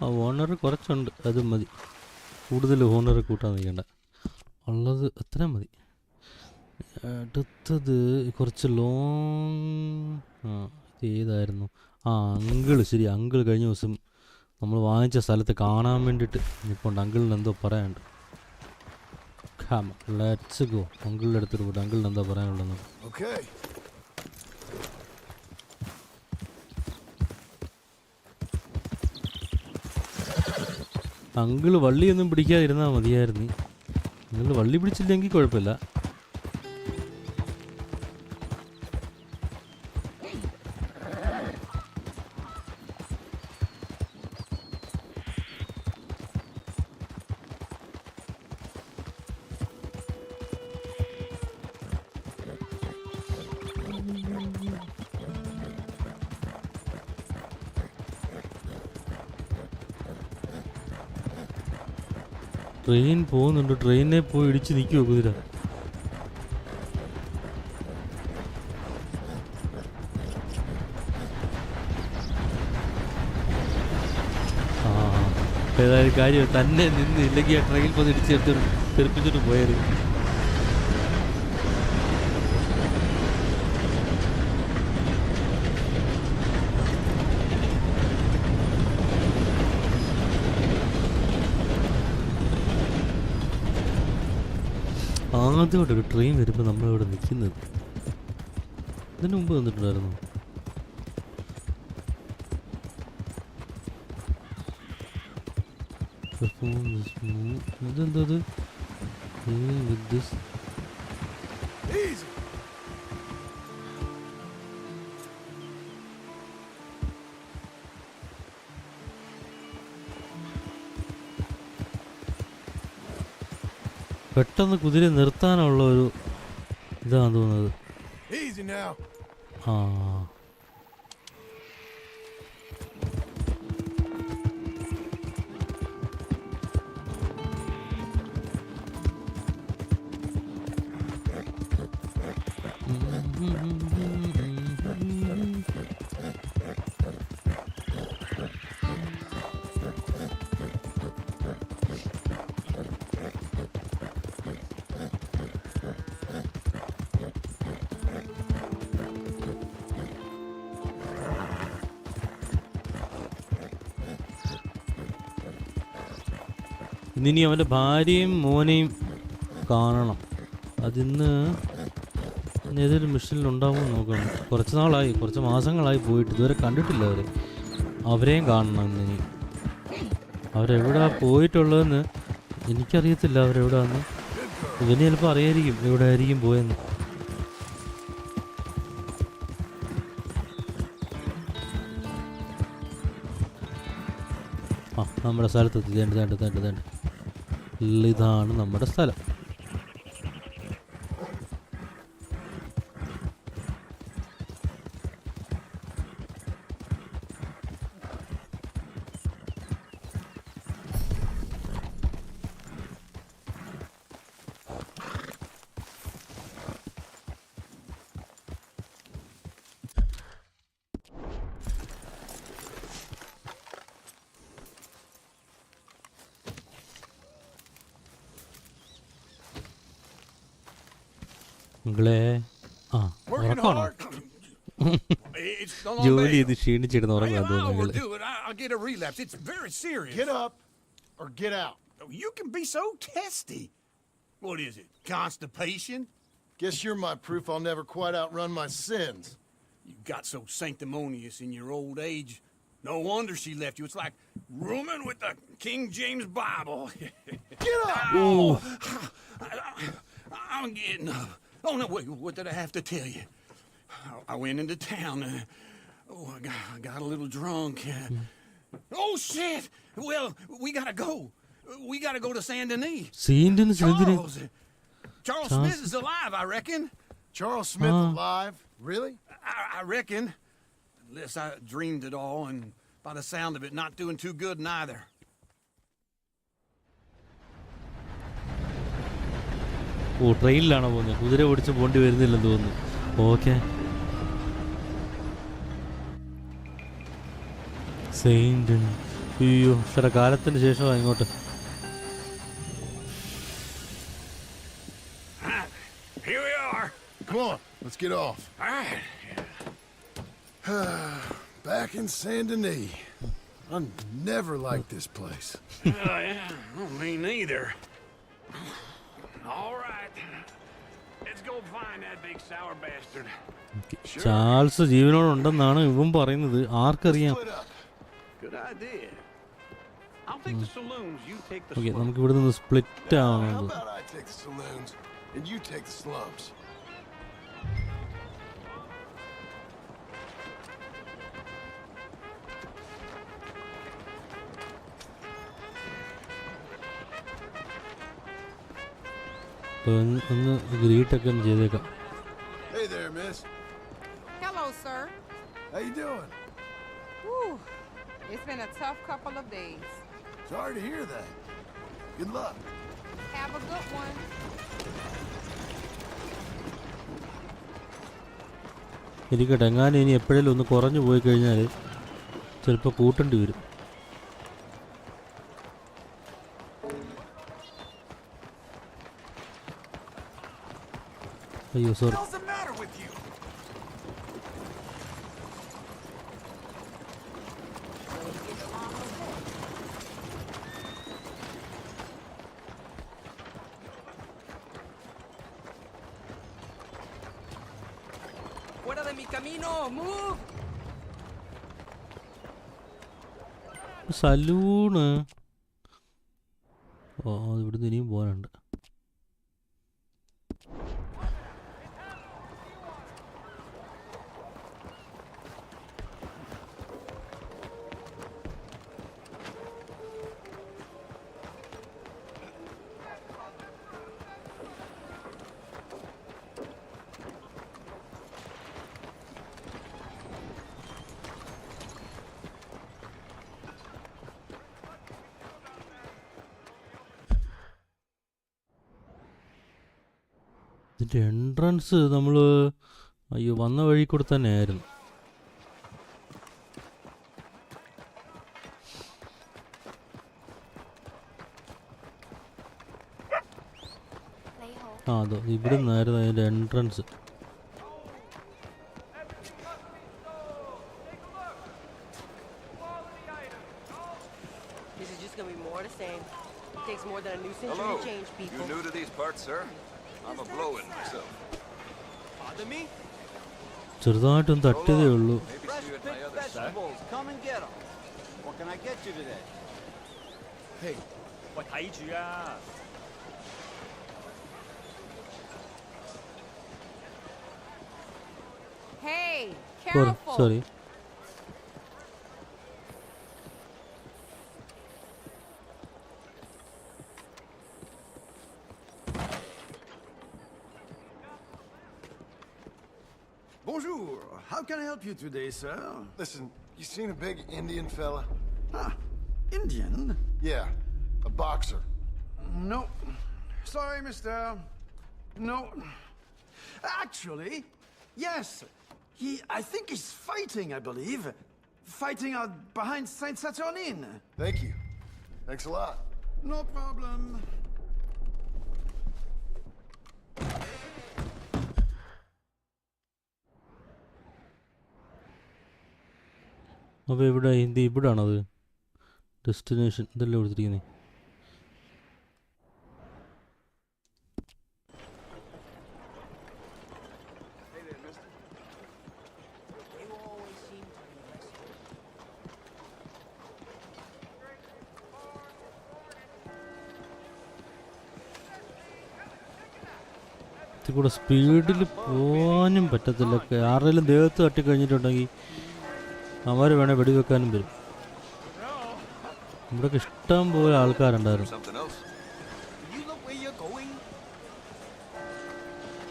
ആ ഓണർ കുറച്ചുണ്ട്, അത് മതി. കൂടുതൽ ഓണർ കൂട്ടാൻ നിൽക്കണ്ട, ഉള്ളത് അത്രയും മതി. അടുത്തത് കുറച്ച് ലോങ്. ഇത് ഏതായിരുന്നു? അങ്കിൾ. ശരി, അങ്കിൾ കഴിഞ്ഞ ദിവസം നമ്മൾ വാങ്ങിച്ച സ്ഥലത്ത് കാണാൻ വേണ്ടിയിട്ട് ഇപ്പോൾ അങ്കിളിന് എന്തോ പറയാനുണ്ട്. Let's go. അങ്കിളിൻ്റെ അടുത്തിട്ട് പോയിട്ട് അങ്കിളിന് എന്താ പറയാനുള്ളതെന്ന്. അങ്കിള് വള്ളിയൊന്നും പിടിക്കാതിരുന്നാൽ മതിയായിരുന്നു. നിങ്ങൾ വള്ളി പിടിച്ചില്ലെങ്കിൽ കുഴപ്പമില്ല. ട്രെയിൻ പോകുന്നുണ്ട്, ട്രെയിനെ പോയി ഇടിച്ച് നിൽക്കുമോ കുതിര? ഏതായാലും കാര്യം തന്നെ നിന്ന് ഇല്ലെങ്കിൽ ആ ട്രെയിൻ പോയി ഇടിച്ച് തെറിപ്പിച്ചിട്ട് പോയത്. ആദ്യമായിട്ടൊരു ട്രെയിൻ വരുമ്പോൾ നമ്മളിവിടെ നിൽക്കുന്നത്. ഇതിന് മുമ്പ് വന്നിട്ടുണ്ടായിരുന്നു. ഇതെന്തത്? പെട്ടെന്ന് കുതിര നിർത്താനുള്ള ഒരു ഇതാണെന്ന് തോന്നുന്നത്. ഇന്നിനി അവൻ്റെ ഭാര്യയും മോനെയും കാണണം. അതിന്ന് ഏതൊരു മിഷനിൽ ഉണ്ടാവുമെന്ന് നോക്കണം. കുറച്ച് നാളായി, കുറച്ച് മാസങ്ങളായി പോയിട്ട് ഇതുവരെ കണ്ടിട്ടില്ല അവരെയും കാണണം ഇന്നിനി. അവരെവിടെ പോയിട്ടുള്ളതെന്ന് എനിക്കറിയത്തില്ല. അവരെവിടെയാണെന്ന് ഇവന് ചിലപ്പോൾ അറിയായിരിക്കും എവിടെ ആയിരിക്കും പോയെന്ന്. നമ്മുടെ സ്ഥലത്തെത്തി. തേണ്ട ഇതാണ് നമ്മുടെ സ്ഥലം. ജോലി ചെയ്ത് ക്ഷീണിച്ചിടുന്ന ഉറങ്ങാൻ തോന്നുന്നു. You can be so testy. What is it? Constipation? Guess you're my proof I'll never quite outrun my sins. You got so sanctimonious in your old age. No wonder she left you. It's like rooming with the King James Bible. Get up! Oh, I'm getting up. Oh, no, wait, what did I have to tell you? I went into town. I got a little drunk. Oh, shit! Well, we gotta go. We gotta go to Saint Denis. Charles Smith is alive, I reckon. Charles Smith alive? Really? I reckon. Unless I dreamed it all, and by the sound of it, not doing too good neither. ട്രെയിനിലാണോ പോകുന്നത്? കുതിര ഓടിച്ച് പോണ്ടി വരുന്നില്ലെന്ന് തോന്നുന്നു. Okay, saint. അയ്യോ ഇത്ര കാലത്തിന് ശേഷമാണ് ഇങ്ങോട്ട്. Here we are. Come on, let's get off. All right. Back in Saint Denis. I never liked this place. Yeah, no, me neither. All right. Let's go find that big sour bastard. Charles ജീവനോടുണ്ടെന്നാണ് ഇവൻ പറയുന്നത്. ആർക്കറിയാം? Split up. Good idea. I'll take the saloons, you take the okay, slums. നമുക്ക് ഇവിടെ നിന്ന് split How ആവുന്നത്. about I take the saloons and you take the slums? ഒന്ന് ഗ്രീറ്റൊക്കെ ഒന്ന് ചെയ്തേക്കാം. Hey there, miss. Hello, sir. How you doing? Whew. It's been a tough couple of days. Sorry to hear that. Good luck. Have a good one. ഇരിക്കട്ടെ, എങ്ങാനും ഇനി എപ്പോഴേലും ഒന്ന് കുറഞ്ഞു പോയി കഴിഞ്ഞാൽ ചിലപ്പോൾ കൂട്ടേണ്ടി വരും. അയ്യോ sorry. What's the matter with you? ¡Fuera de mi camino! ¡Move! Saloon. ഓ, ഇവിടുന്ന് ഇനിയും പോകാനുണ്ട്. ഇതിൻ്റെ എൻട്രൻസ് നമ്മൾ അയ്യോ വന്ന വഴി കൂടെ തന്നെ ആയിരുന്നു. ആ അതോ ഇവിടെ നിന്നായിരുന്നു അതിൻ്റെ entrance. This is just gonna be more of the same. Takes more than a new century Hello. to change people. You new to these parts, sir? I'm a blow-in myself. Pardon me? ചെറുതായിട്ടൊന്ന് തട്ടിയതേ ഉള്ളൂ. Maybe see you at my other side. Vegetables, come and get them. What can I get you today? Hey, 喂，睇住啊！ Hey, Sorry, careful. sorry. Bonjour. How can I help you today, sir? listen, you seen a big Indian fella? Ah, Indian? Yeah, a boxer. No. Sorry, mister. No. Actually, yes. I think he's fighting, I believe. Fighting out behind Saint Saturnine. Thank you. Thanks a lot. No problem. അപ്പോൾ ഇവിടെ Hindi ഇവിടാണത് destination ഇതല്ലേ കൊടുത്തിരിക്കുന്നത്. ഇതിൽ കൂടെ സ്പീഡിൽ പോകാനും പറ്റത്തില്ല. ആരുടെയും ദേഹത്ത് തട്ടിക്കഴിഞ്ഞിട്ടുണ്ടെങ്കിൽ അവർ വേണേൽ വെടിവെക്കാനും വരും. ഇവിടെയൊക്കെ ഇഷ്ടം പോലെ ആൾക്കാരുണ്ടായിരുന്നു. Something else? You look where you're going.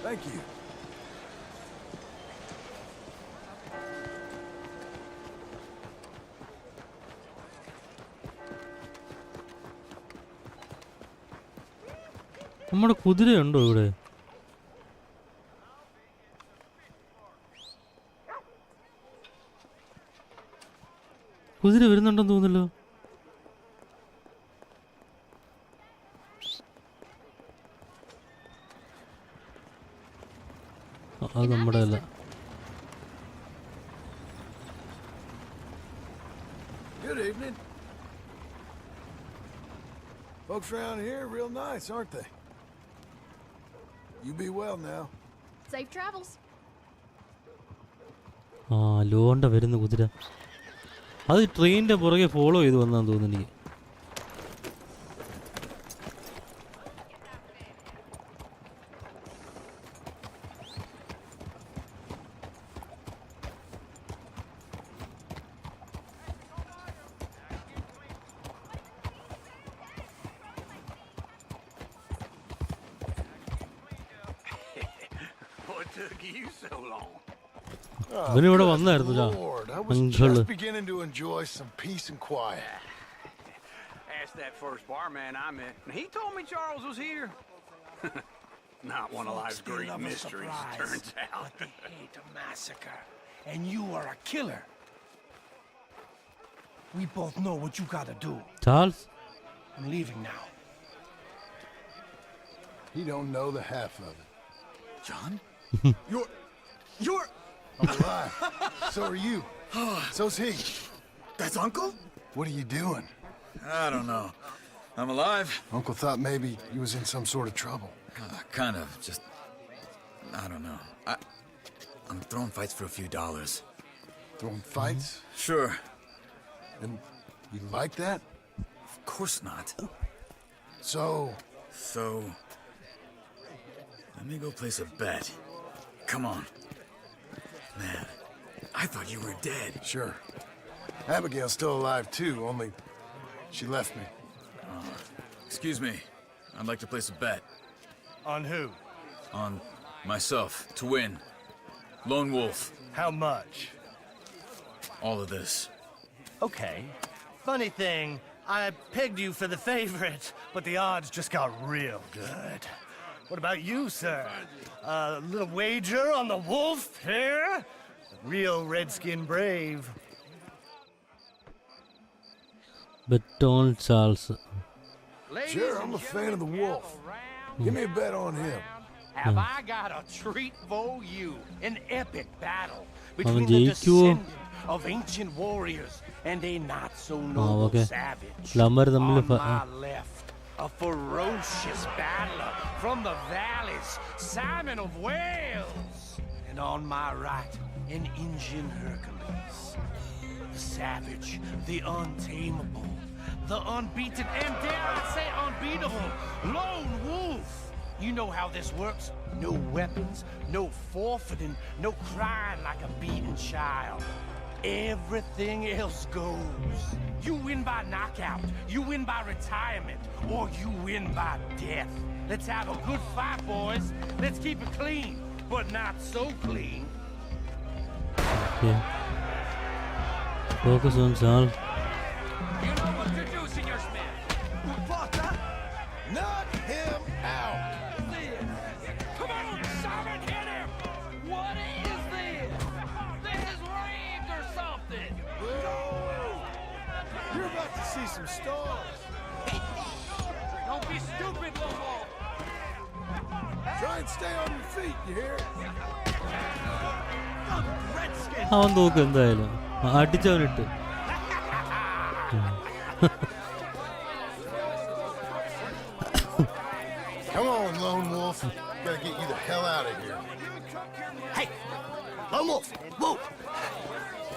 Thank you. നമ്മുടെ കുതിരയുണ്ടോ ഇവിടെ? കുതിര വരുന്നുണ്ടെന്ന് തോന്നുന്നല്ലോ. അത് നമ്മുടെ അല്ല. Good evening. Folks around here real nice, aren't they? You be well now. Safe travels. ആ ലോണ്ട വരുന്ന കുതിര. അത് ട്രെയിനിൻ്റെ പുറകെ ഫോളോ ചെയ്ത് വന്നാന്ന് തോന്നുന്നു എനിക്ക്. What took you so long? ഇവനിവിടെ വന്നായിരുന്നു. Lord, I was Uncle. just beginning to enjoy some peace and quiet. Asked that first barman I met, and he told me Charles was here. Not one of life's great mysteries, turns out. But they hate a massacre, and you are a killer. We both know what you gotta do. Charles I'm leaving now. He don't know the half of it. John? You're... I'm alive. So are you. So's he. That's Uncle? What are you doing? I don't know. I'm alive. Uncle thought maybe you was in some sort of trouble. Kind of. Just... I don't know. I'm throwing fights for a few dollars. Throwing fights? Sure. And you like that? Of course not. So, let me go place a bet. Come on. Man, I thought you were dead. sure. Abigail's still alive too, only she left me. Excuse me. I'd like to place a bet. On who? On myself, to win. Lone Wolf. How much? All of this. Okay. Funny thing, I pegged you for the favorite, but the odds just got real good. What about you, sir? A little wager on the wolf here? Real redskin brave. Bet on Charles. Sure, I'm a fan of the wolf. Give me a bet on him. Have I got a treat for you? An epic battle between the ജയിക്കുവോ? descendant of ancient warriors and a not so noble okay. savage. ലമ്മർ തമ്മിൽ On my left, a ferocious battler from the valleys, Simon of Wales. And on my right, an Indian Hercules. The savage, the untamable, the unbeaten, and dare I say unbeatable, Lone Wolf. You know how this works. No weapons, no forfeiting, no crying like a beaten child. Everything else goes. You win by knockout, you win by retirement, or you win by death. Let's have a good fight, boys. Let's keep it clean, but not so clean. Okay. Focus on Charles. You know what to do, Senor Smith. Knock him out. Come on, Simon, hit him! What is this? This is rigged or something! You're about to see some stars. Don't be stupid, Lobo! Try and stay on your feet, you hear? അവൻ തോക്കും എന്തായാലും. അടിച്ചവനിട്ട്. Come on, Lone Wolf. Gotta get you the hell out of here. Hey! Lone Wolf! Whoa!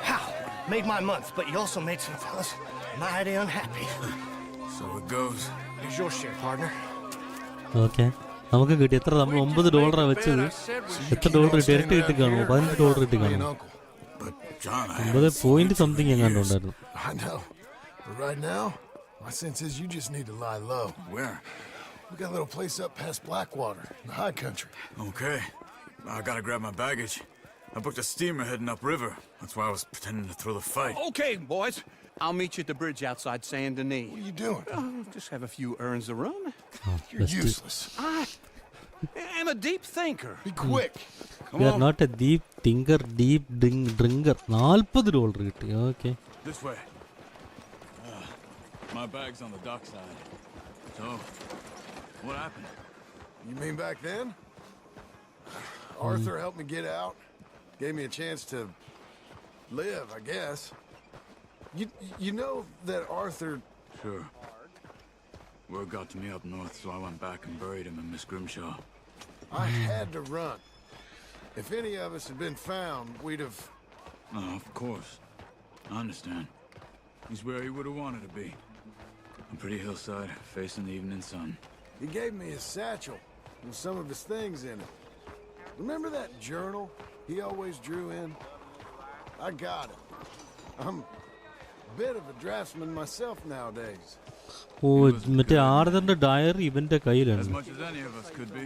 How? Made my month, but you also made some fellas mighty unhappy. So it goes. Here's your share, partner. Okay, നമുക്ക് കിട്ടി. എത്ര നമ്മൾ $9 വെച്ചത്. എത്ര dollar കിട്ടി? ഇരട്ടി കിട്ടി കാണുമോ? $15 കിട്ടി An കാണുമോ? uncle. But John, 9.something എങ്ങാണ്ട് ഉണ്ടായിരുന്നു. I know. But right now, my sense is you just need to lie low. Where? We got a little place up past Blackwater, in the high country. Okay. I gotta grab my baggage. I booked a steamer heading upriver. That's why I was pretending to throw the fight. Okay, boys. I'll meet you at the bridge outside Saint Denis. What are you doing? Just have a few errands to run. You're useless. I am a deep thinker. Be quick. Come We are on. not a deep thinker, deep drinker. $40 കിട്ടി. Okay. This way. My bag's on the dockside. So, what happened? You mean back then? Arthur helped me get out. Gave me a chance to live, I guess. You know that Arthur... Sure. Word got to me up north, so I went back and buried him in Miss Grimshaw. I had to run. If any of us had been found, we'd have... Oh, of course. I understand. He's where he would have wanted to be. A pretty hillside, facing the evening sun. He gave me his satchel with some of his things in it. Remember that journal he always drew in? I got it. I'm a bit of a draftsman myself nowadays. ഓ മറ്റേ ആർദറിന്റെ diary ഇവന്റെ As കയ്യിലാണ്. much as any of us could be.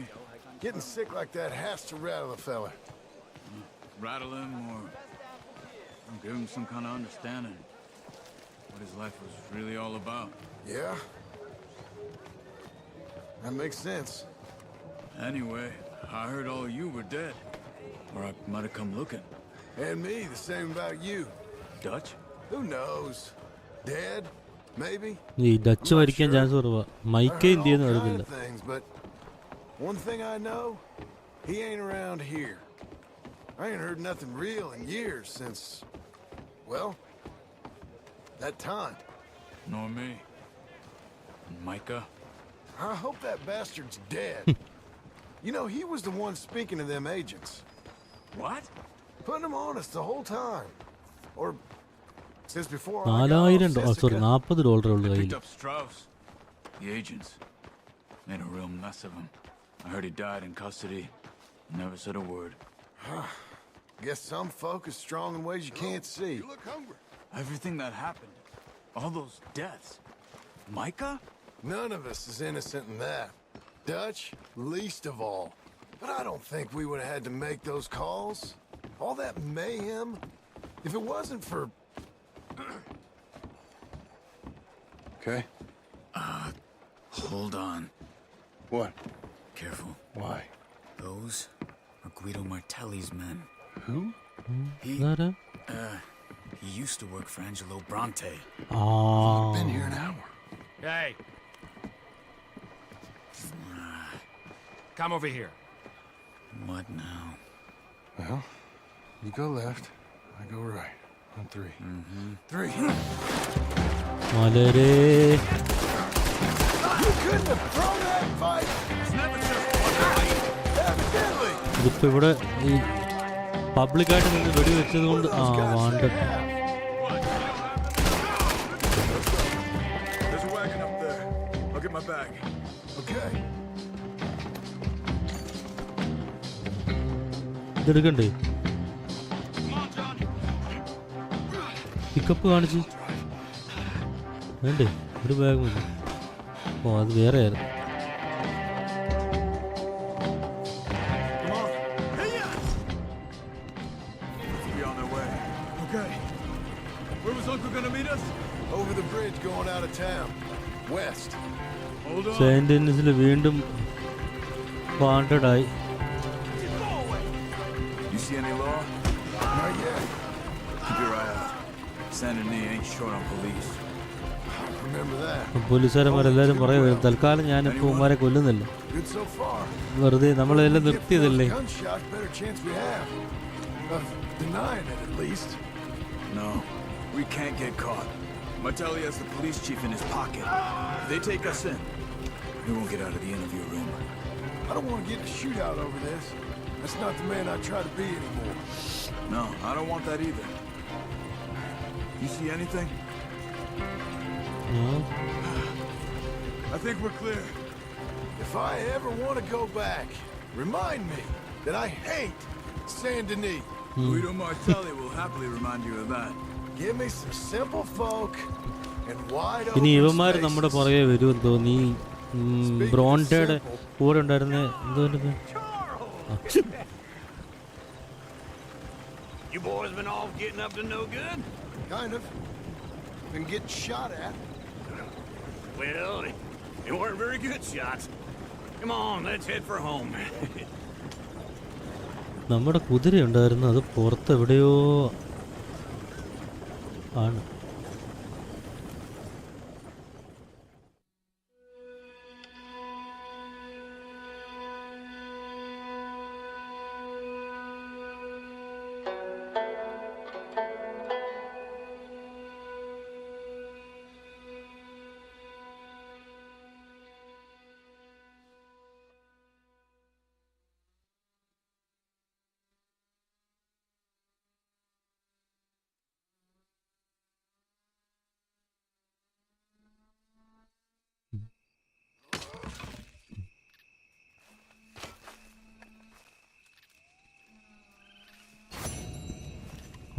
Getting sick like that has to rattle a fella. Rattle him or give him some kind of understanding. What his life was really all about. Yeah? That makes sense. Anyway, I heard all you were dead. Or I might have come looking. And me, the same about you. Dutch? Who knows? Dead? Maybe? ഈ Dutch മരിക്കാൻ chance കുറവാ. മൈക്കേ എന്ത് ചെയ്യുന്നു അറിയില്ല. Things, but one thing I know, he ain't around here. I ain't heard nothing real in years since, well, that time. Nor me. And Micah? I hope that bastard's dead. You know, he was the one speaking to them agents. What? Putting them on us the whole time. Or since before $40,000 ഉള്ളു They കയ്യിൽ. picked up Strauss. The agents. Made a real mess of him. I heard he died in custody. Never said a word. Guess some folk is strong in ways you can't see. You look hungry. Everything that happened. All those deaths. Micah? None of us is innocent in that. Dutch, least of all. But I don't think we would have had to make those calls. All that mayhem. If it wasn't for... Okay? Hold on. What? Careful. Why? Those are Guido Martelli's men. Who? ഇതാരാ? He used to work for Angelo Bronte. Been here an hour. Hey. Come over here. What now? Well, you go left, I go right. On three. Mm-hmm. 3. Malare. You couldn't have thrown that fight! It's never just one fight. Evidently! ഇതിപ്പോ ഇവിടെ ഈ പബ്ലിക്കായിട്ട് നിന്ന് വെടിവെച്ചത് കൊണ്ട് വാണ്ട. There's a wagon up there. I'll get my bag. Okay. ഇതെടുക്കണ്ടേ? Pickup കാണിച്ച് വേണ്ടേ? ഒരു ബാഗ് മതി. ഓ അത് വേറെ ആയിരുന്നു. Be on their way. Okay. Where was Uncle gonna meet us? Over the bridge going out of town. West. Hold on. Saint ഡെന്നിസിൽ വീണ്ടും വാണ്ടഡായി. You see any law? Not yet. Keep your eye out. Saint Denis ain't short on police. Remember that. പോലീസുകാരന്മാരെല്ലാവരും പറയുന്നത് തൽക്കാലം ഞാനിപ്പോൾ ഉമ്മാരെ കൊല്ലുന്നില്ല. Good so far. വെറുതെ നമ്മളെല്ലാം നിർത്തിയതല്ലേ. Gunshot, better chance we have of denying it at least. No, we can't get caught. Martelli has the police chief in his pocket. If they take us in, we won't get out of the interview room. I don't want to get in a shootout over this. That's not the man I try to be anymore. No, I don't want that either. You see anything? I think we're clear. If I ever want to go back, remind me that I hate Saint Denis. Guido Martelli will happily remind you of that. Give me some simple folk and wide ഇനി open ഇവന്മാർ നമ്മുടെ spaces. പുറകെ വരുമെന്ന് തോന്നി. ബ്രോണ്ടയുടെ കൂടെ ഉണ്ടായിരുന്ന എന്തോ You boys been all getting up to no good? Kind of. Been getting shot at. Well, they weren't very good shots. Come on, let's head for home. നമ്മുടെ കുതിര ഉണ്ടായിരുന്നു, അത് പുറത്ത് എവിടെയോ ആണ്.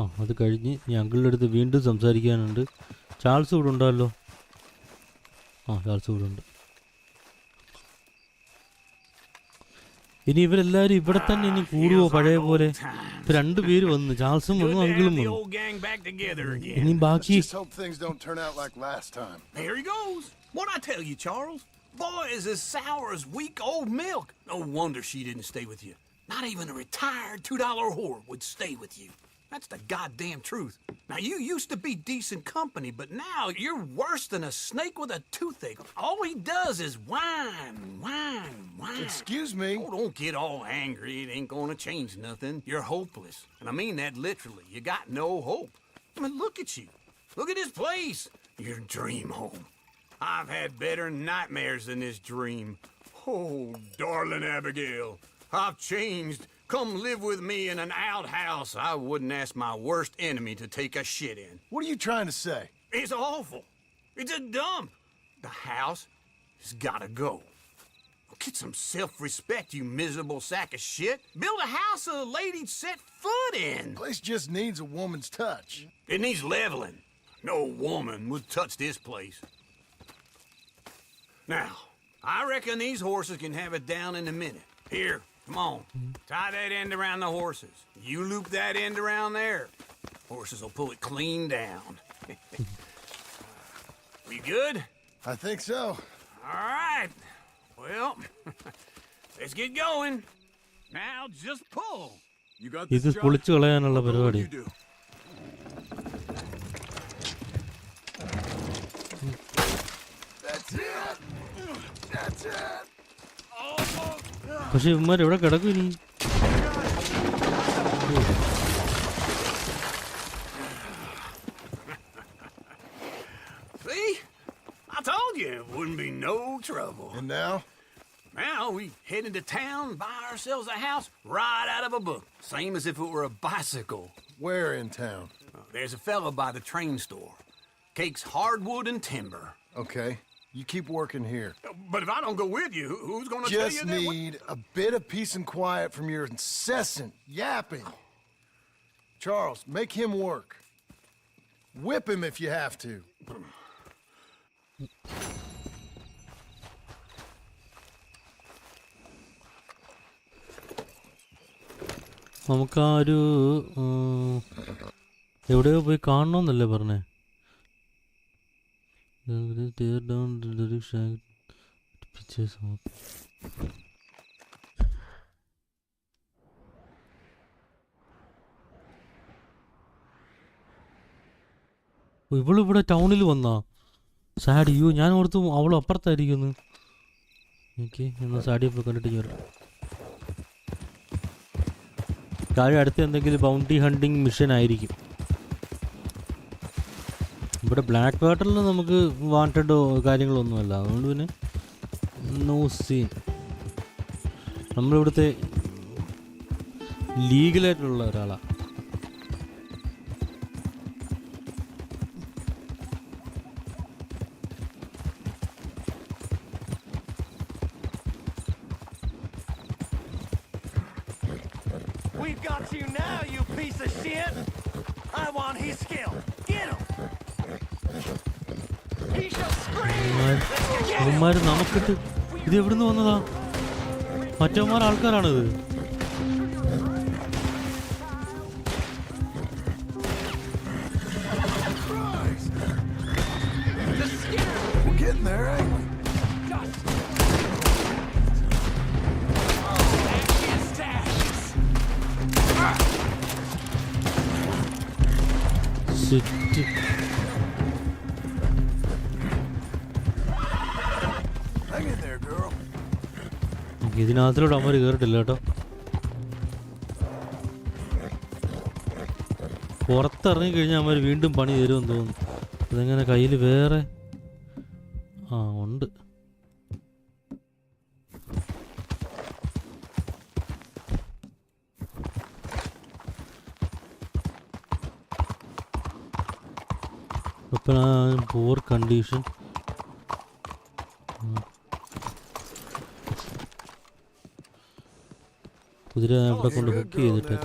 ആ അത് കഴിഞ്ഞ് ഇനി അങ്കിളിൻ്റെ അടുത്ത് വീണ്ടും സംസാരിക്കാനുണ്ട്. ചാൾസ് ഇവിടെ ഉണ്ടല്ലോ. ആ ചാൾസ് ഇവിടെ ഉണ്ട്. ഇനി ഇവരെല്ലാവരും ഇവിടെ തന്നെ ഇനി കൂടുവോ പഴയ പോലെ? ഇപ്പം 2 പേര് വന്നു, ചാൾസും വന്നു, അങ്കിളും വന്നു. ഇനി ബാക്കി Just hope things don't turn out like last time. There he goes. What'd I tell you, Charles? Boy is as sour as week-old milk. No wonder she didn't stay with you. Not even a retired $2 whore would stay with you. That's the goddamn truth. Now, you used to be decent company, but now you're worse than a snake with a toothache. All he does is whine. Excuse me? Oh, don't get all angry. It ain't gonna change nothing. You're hopeless. And I mean that literally. You got no hope. I mean, look at you. Look at this place. Your dream home. I've had better nightmares than this dream. Oh, darling Abigail, I've changed. Come live with me in an outhouse I wouldn't ask my worst enemy to take a shit in. What are you trying to say? It's awful. It's a dump. The house has gotta go. Get some self-respect, you miserable sack of shit. Build a house a lady'd set foot in. The place just needs a woman's touch. It needs leveling. No woman would touch this place. Now, I reckon these horses can have it down in a minute. Here, come on. Tie that end around the horses. You loop that end around there. Horses will pull it clean down. We good? I think so. All right. Well, let's get going. Now just pull. You got ഇത് this job? പൊളിച്ചു കളയാനുള്ള What will പരിപാടി. you do? That's it. That's it. പക്ഷെ ഇവന്മാർ എവിടെ കിടക്കും ഇനി? See? I told you it wouldn't be no trouble. And now? Now we head into town, buy ourselves a house right out of a book. Same as if it were a bicycle. Where in town? There's a fella by the train store. Cakes hardwood and timber. Okay. You keep working here. But if I don't go with you, who's going to tell you Just that? need a bit of peace and quiet from your incessant yapping. Charles, make him work. Whip him if you have to. നമുക്ക് ആ ഒരു എവിടെയോ പോയി കാണണമെന്നല്ലേ പറഞ്ഞേ? ഇവളിവിടെ ടൗണിൽ വന്നാ സാഡി? യോ ഞാൻ ഓർത്തു അവൾ അപ്പുറത്തായിരിക്കുന്നു. ഓക്കെ, എന്നാൽ സാഡിയെ പോയി കണ്ടിട്ട് വരാം. താഴെ അടുത്ത് എന്തെങ്കിലും ബൗണ്ടി ഹണ്ടിങ് മിഷൻ ആയിരിക്കും. ഇവിടെ ബ്ലാക്ക് വാട്ടറിൽ നമുക്ക് വാണ്ടഡോ കാര്യങ്ങളൊന്നുമല്ല, അതുകൊണ്ട് പിന്നെ നോ സീൻ. നമ്മളിവിടുത്തെ ലീഗലായിട്ടുള്ള ഒരാളാണ്. We've got you now, you piece of shit! I want his skill. Get him! He shall scream! അവന്മാർ നമുക്കിട്ട് ഇത് എവിടുന്ന് വന്നതാ? മറ്റവന്മാർ ആൾക്കാരാണിത്. We're getting there, ain't we? Set. Hang in there, girl. ഇതിനകത്തിലൂടെ അവന്മാർ കയറിട്ടില്ല കേട്ടോ. പുറത്തിറങ്ങി കഴിഞ്ഞാൽ അവന്മാർ വീണ്ടും പണി തരുമെന്ന് തോന്നുന്നു. അതെങ്ങനെ കയ്യിൽ വേറെ ഉണ്ട്. poor condition. കുതിര ഇവിടെ കൊണ്ട് ഹുക്ക് ചെയ്തിട്ട്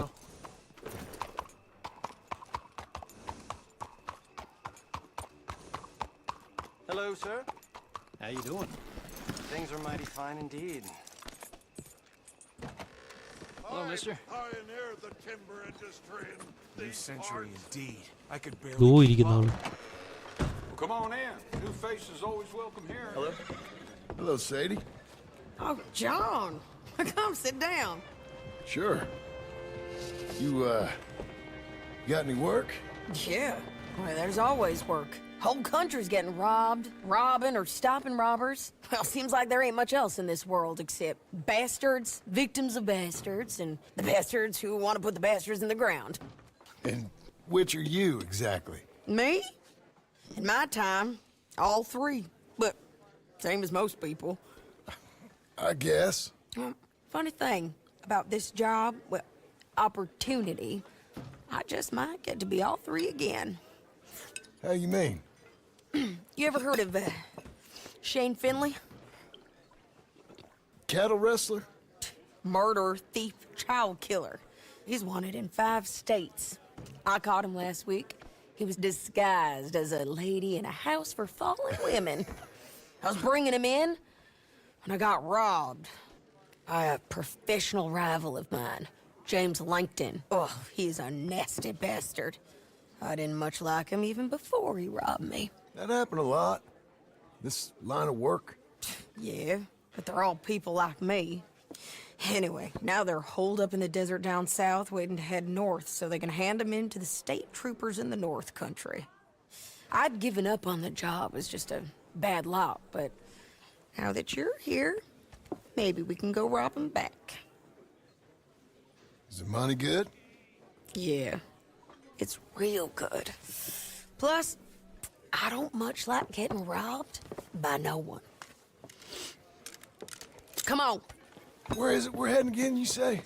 fine indeed. Hello, mister. Pioneer the timber industry in New century indeed. I could barely. ദോ ഇരിക്കുന്ന ആള്. Come on in. New faces always welcome here. Hello. Hello, Sadie. Oh, John. Come sit down. Sure. You got any work? Yeah. Well, there's always work. Whole country's getting robbed, robbing, or stopping robbers. Well, seems like there ain't much else in this world except bastards, victims of bastards, and the bastards who want to put the bastards in the ground. And which are you exactly? Me? In my time, all three. But same as most people. I guess. Funny thing about this job, well, opportunity, I just might get to be all three again. How you mean? You ever heard of Shane Finley? Cattle wrestler? Murderer, thief, child killer. He's wanted in 5 states. I caught him last week. He was disguised as a lady in a house for fallen women. I was bringing him in, and I got robbed by a professional rival of mine, James Langton. Oh, he's a nasty bastard. I didn't much like him even before he robbed me. That happened a lot. This line of work. Yeah, but they're all people like me. Anyway, now they're holed up in the desert down south waiting to head north so they can hand them in to the state troopers in the north country. I'd given up on the job as just a bad lot, but now that you're here, maybe we can go rob them back. Is the money good? Yeah, it's real good. Plus, I don't much like getting robbed by no one. Come on. Where is it we're heading again, you say?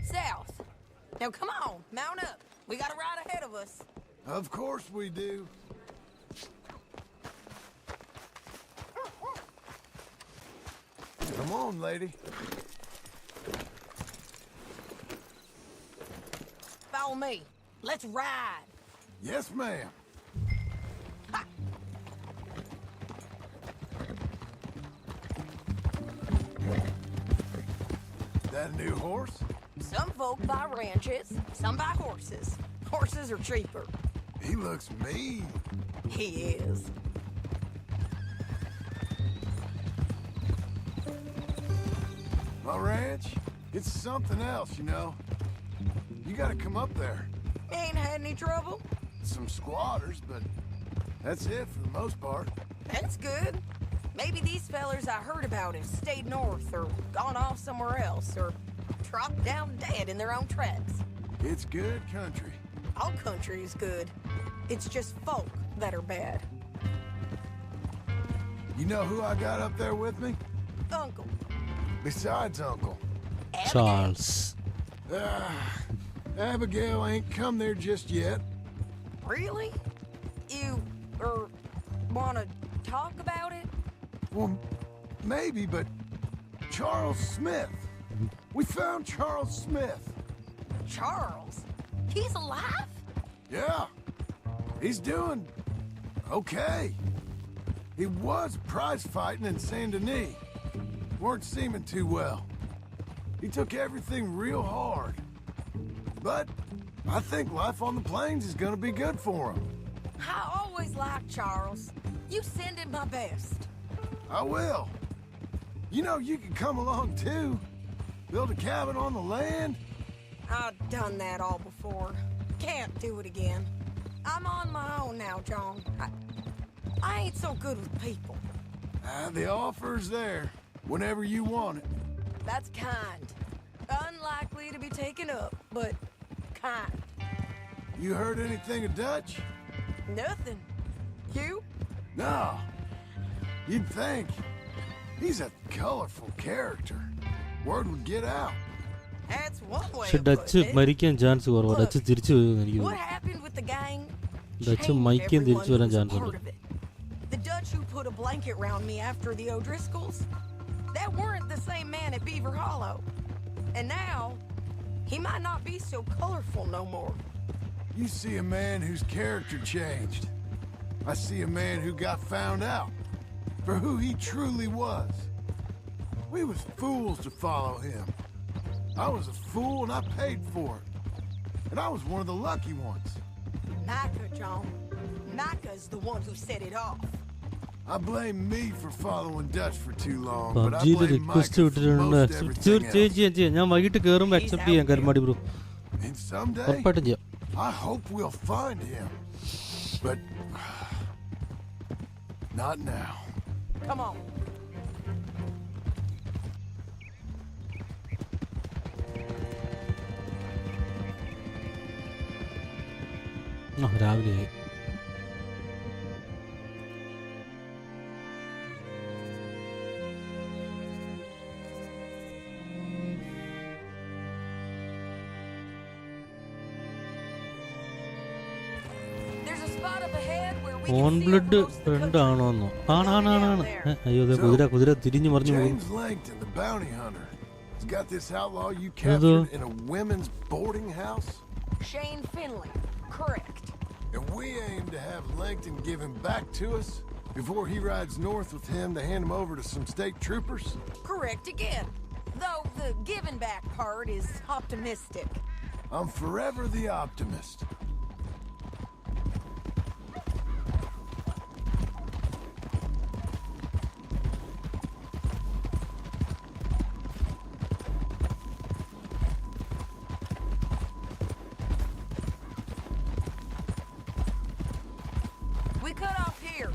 South. Now come on, mount up. We got a ride ahead of us. Of course we do. Come on, lady. Follow me. Let's ride. Yes, ma'am. Ha. That a new horse? Some folk buy ranches, some buy horses. Horses are cheaper. He looks mean. He is. My ranch, it's something else, you know. You gotta come up there. Ain't had any trouble? Some squatters, but that's it for the most part. That's good. Maybe these fellers I heard about have stayed north or gone off somewhere else or dropped down dead in their own tracks. It's good country. All country is good. It's just folk that are bad. You know who I got up there with me? Uncle. Besides Uncle. Charles. Abigail ain't come there just yet. Really? You, wanna talk about it? Well, maybe, but Charles Smith. We found Charles Smith. Charles? He's alive? Yeah. He's doing okay. He was prize fighting in Saint Denis. Weren't seeming too well. He took everything real hard. But I think life on the plains is gonna be good for him. I always liked Charles. You send him my best. I will. You know, you can come along too. Build a cabin on the land. I've done that all before. Can't do it again. I'm on my own now, John. I ain't so good with people. The offer's there, whenever you want it. That's kind. Unlikely to be taken up, but kind. You heard anything of Dutch? Nothing. You? No. You'd think. He's a colorful character. Word would get out. That's one way പക്ഷെ of Dutch putting it. മരിക്കാൻ chance കുറവാണ്. Dutch തിരിച്ചു വരുമെന്ന് എനിക്ക് What തോന്നുന്നു. happened with the gang? Dutch changed മൈക്കാൻ everyone തിരിച്ചു who വരാൻ was a chance part ഉണ്ട്. of it. The Dutch who put a blanket round me after the O'Driscolls, that weren't the same man at Beaver Hollow. And now, he might not be so colorful no more. You see a man whose character changed. I see a man who got found out. for who he truly was. We was fools to follow him. I was a fool and I paid for it. And I was one of the lucky ones. Micah, John. Micah's the one who set it off. I blame me for following Dutch for too long, but I PUBG blame Micah request for വിട്ടിട്ടുണ്ട്. most everything else. ഞാൻ വൈകിട്ട് കയറുമ്പോൾ accept ചെയ്യാം Karumadi bro. And someday, ഉറപ്പായിട്ടും ചെയ്യാം. I hope we'll find him. But not now. Come on. രാവിലെയായി. There's a spot up ahead where we on can see blood over most of the front country. ആണോന്നോ? ആണാണാണ്. അയ്യോ അതെ കുതിര തിരിഞ്ഞു മറിഞ്ഞു പോകും. James Langton, the bounty hunter, has got this outlaw you captured in a women's boarding house. Shane Finley. Correct. And we aim to have Langton give him back to us before he rides north with him to hand him over to some state troopers. Correct again. Though the giving back part is optimistic. I'm forever the optimist. We cut off here.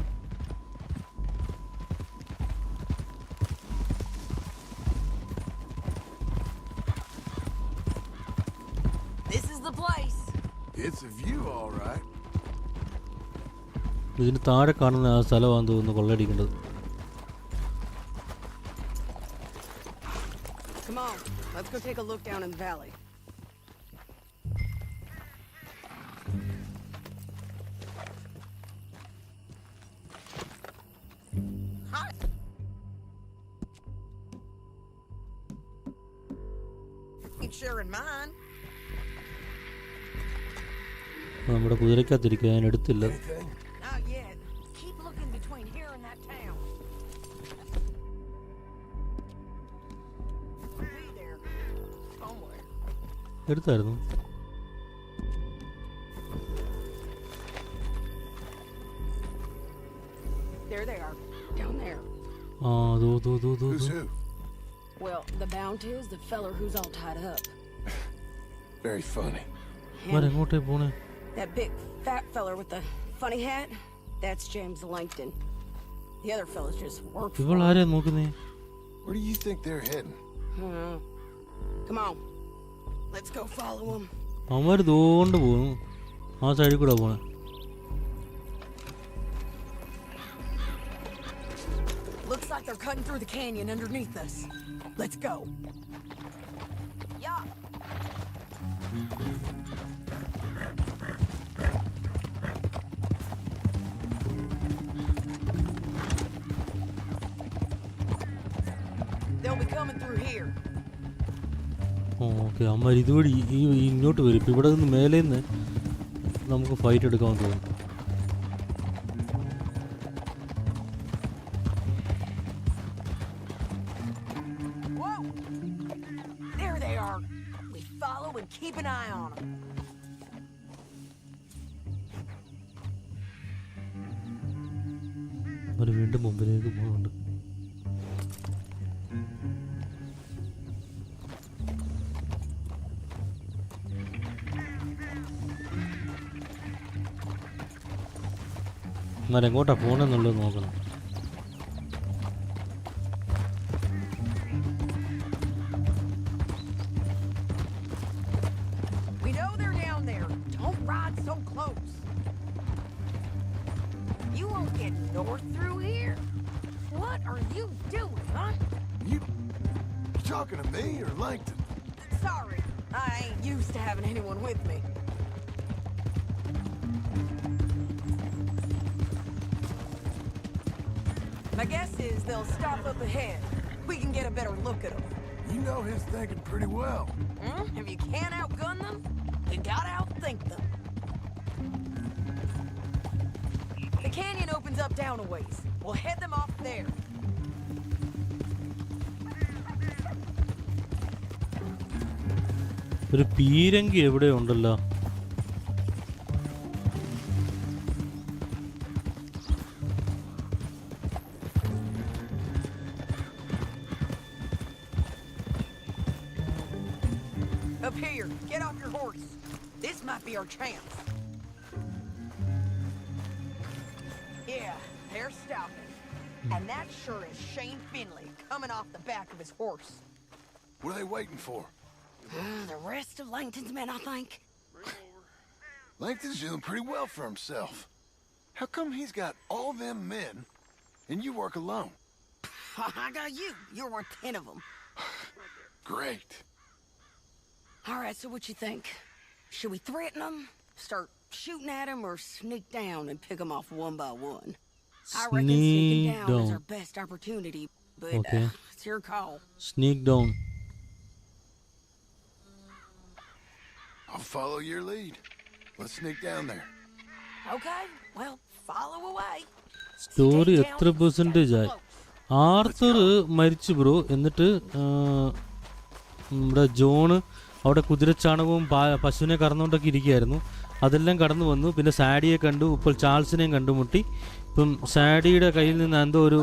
This is the place. It's a view, all right. ഇതിന് താഴെ കാണുന്ന ആ സ്ഥലമാണെന്ന് തോന്നുന്നു കൊള്ളയടിക്കേണ്ടത്. Come on, let's go take a look down in the valley. Hi. Ain't sharing mine. നമ്മുടെ കുതിരക്കകത്തിരിക്കുക ഞാൻ എടുത്തില്ല. Anything? Not yet. Keep looking between here and that town. Be there. Somewhere. എടുത്തായിരുന്നു. There they are. Down there. ആ ദോ. Who's who? Well, the bounty is the feller who's all tied up. Very funny. എങ്ങോട്ടേ പോണേ? That big fat feller with the funny hat, that's James Langton. The other fellas just work for ഇവൾ him. ആരെയാ നോക്കുന്നേ? Where do you think they're heading? Come on. Let's go follow him. അവന്മാർ തോണ്ട് പോകുന്നു. ആ സൈഡിൽ കൂടെ പോണേ. Looks like they're cutting through the canyon underneath us. Let's go. Yeah. They'll be coming through here. Okay അവന്മാർ ഇതുവഴി ഇങ്ങോട്ട് വരും. ഇപ്പം ഇവിടെ നിന്ന് മേലെ നിന്ന് നമുക്ക് ഫൈറ്റ് എടുക്കാമെന്ന് തോന്നുന്നു. Whoa! There they are. We follow and keep an eye on them. അവർ വീണ്ടും മുമ്പിലേക്ക് പോകുന്നുണ്ട്. എന്നാൽ എങ്ങോട്ടാ പോകണമെന്നുള്ളത് നോക്കണം. We know they're down there. Don't ride so close. You won't get north through here? What are you doing, huh? You talking to me or Langton? Sorry, I ain't used to having anyone with me. My guess is they'll stop up ahead. We can get a better look at them. You know his thinking pretty well. If you can't outgun them, you gotta outthink them. The canyon opens up down a ways. We'll head them off there. ഒരു പീരങ്കി എവിടെ ഉണ്ടല്ലോ? Up here, get off your horse. This might be our chance. Yeah, they're stopping. And that sure is Shane Finley coming off the back of his horse. What are they waiting for? The rest of Langton's men, I think. Langton's doing pretty well for himself. How come he's got all them men and you work alone? I got you. You're worth 10 of them. Great. All right, so what you think? Should we threaten them, start shooting at them, or sneak down and pick them off one by one? I reckon sneaking down is our best opportunity, but Okay. It's your call. Sneak down. I'll follow your lead. Let's sneak down there. Okay, well, follow away. Story എത്ര percentage ആയി? Arthur മരിച്ചു bro. എന്നിട്ട് നമ്മുടെ John അവിടെ കുതിരച്ചാണകവും പശുവിനെ കറന്നുകൊണ്ടൊക്കെ ഇരിക്കുകയായിരുന്നു. അതെല്ലാം കടന്നു വന്നു. പിന്നെ സാഡിയെ കണ്ടു. ഇപ്പോൾ ചാൾസിനെയും കണ്ടുമുട്ടി. ഇപ്പം സാഡിയുടെ കയ്യിൽ നിന്ന് എന്തോ ഒരു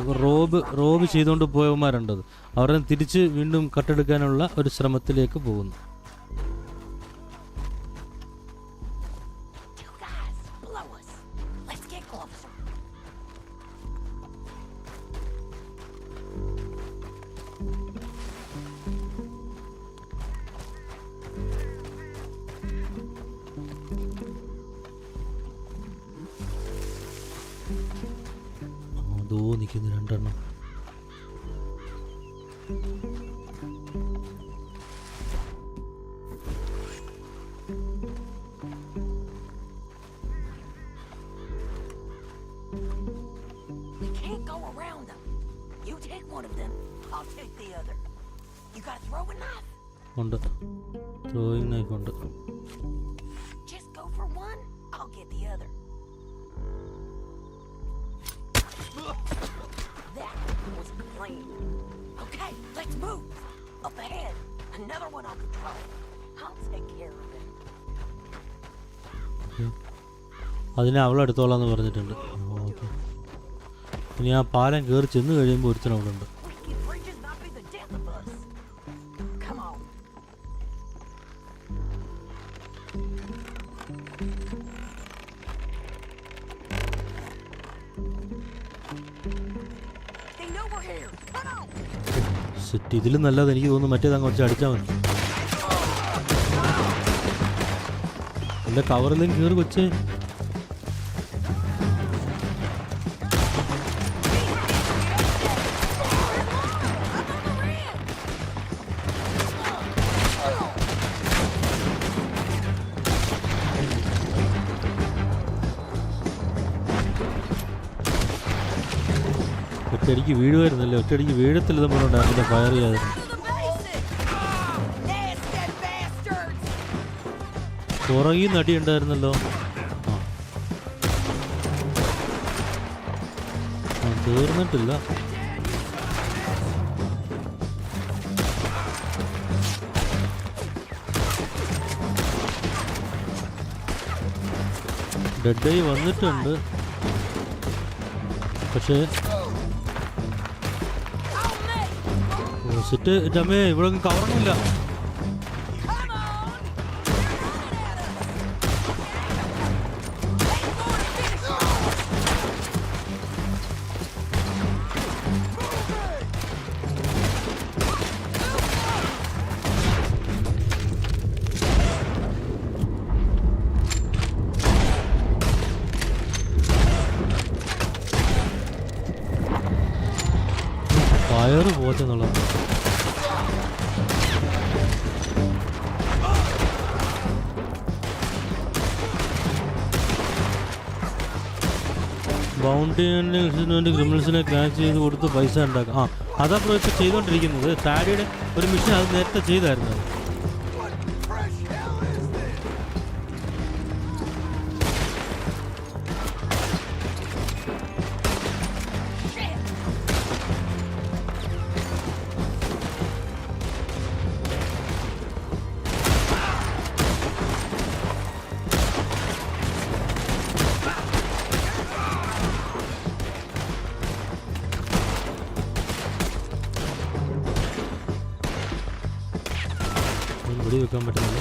റോബ് ചെയ്തുകൊണ്ട് പോയവന്മാരുണ്ടത്. അവരെ തിരിച്ച് വീണ്ടും കട്ടെടുക്കാനുള്ള ഒരു ശ്രമത്തിലേക്ക് പോകുന്നു. അതോ നിൽക്കുന്നു രണ്ടെണ്ണം. We can't go around them. You take one of them, I'll take the other. You got a throwing knife? ഉണ്ട്, ത്രോയിങ് നൈഫ് ഉണ്ട്. Just go for one, I'll get the other. That was clean. Okay, let's move. Up ahead, another one I'll control. I'll take care of him. അതിനെ അവളെടുത്തോളാന്ന് പറഞ്ഞിട്ടുണ്ട്. Okay, ഇനി ആ പാലം കയറി ചെന്ന് കഴിയുമ്പോൾ ഒരുത്തരം അവിടെ ഉണ്ട്. സെറ്റ്. ഇതിലും നല്ലത് എനിക്ക് തോന്നുന്നു മറ്റേതങ്ങ് കുറച്ച് അടിച്ചാൽ മതി. എൻ്റെ കവറിലേക്ക് കയറി കൊച്ചേ. ഒറ്റയടിക്ക് വീഴുമായിരുന്നല്ലേ? ഒറ്റയടിക്ക് വീഴത്തില്ല നമ്മളുണ്ടായിരുന്നില്ല ഫയർ ചെയ്യാതെ. പുറകിൽ നടി ഉണ്ടായിരുന്നല്ലോ. ആ തീർന്നിട്ടില്ല. ഡെഡ് ആയി വന്നിട്ടുണ്ട്. പക്ഷേ സെറ്റ് രമേ ഇവിടെ കവറൊന്നുമില്ല. ഫയർ പോച്ചെന്നുള്ളത്. ബൗണ്ടറി വേണ്ടി ക്രിമിനൽസിനെ ക്യാച്ച് ചെയ്ത് കൊടുത്ത് പൈസ ഉണ്ടാക്കാം. അതാ പ്രോ ഇപ്പോൾ ചെയ്തുകൊണ്ടിരിക്കുന്നത്. സാഡിയുടെ ഒരു മിഷൻ അത് നേരത്തെ ചെയ്തായിരുന്നു. വെടി വെക്കാൻ പറ്റുന്നില്ല.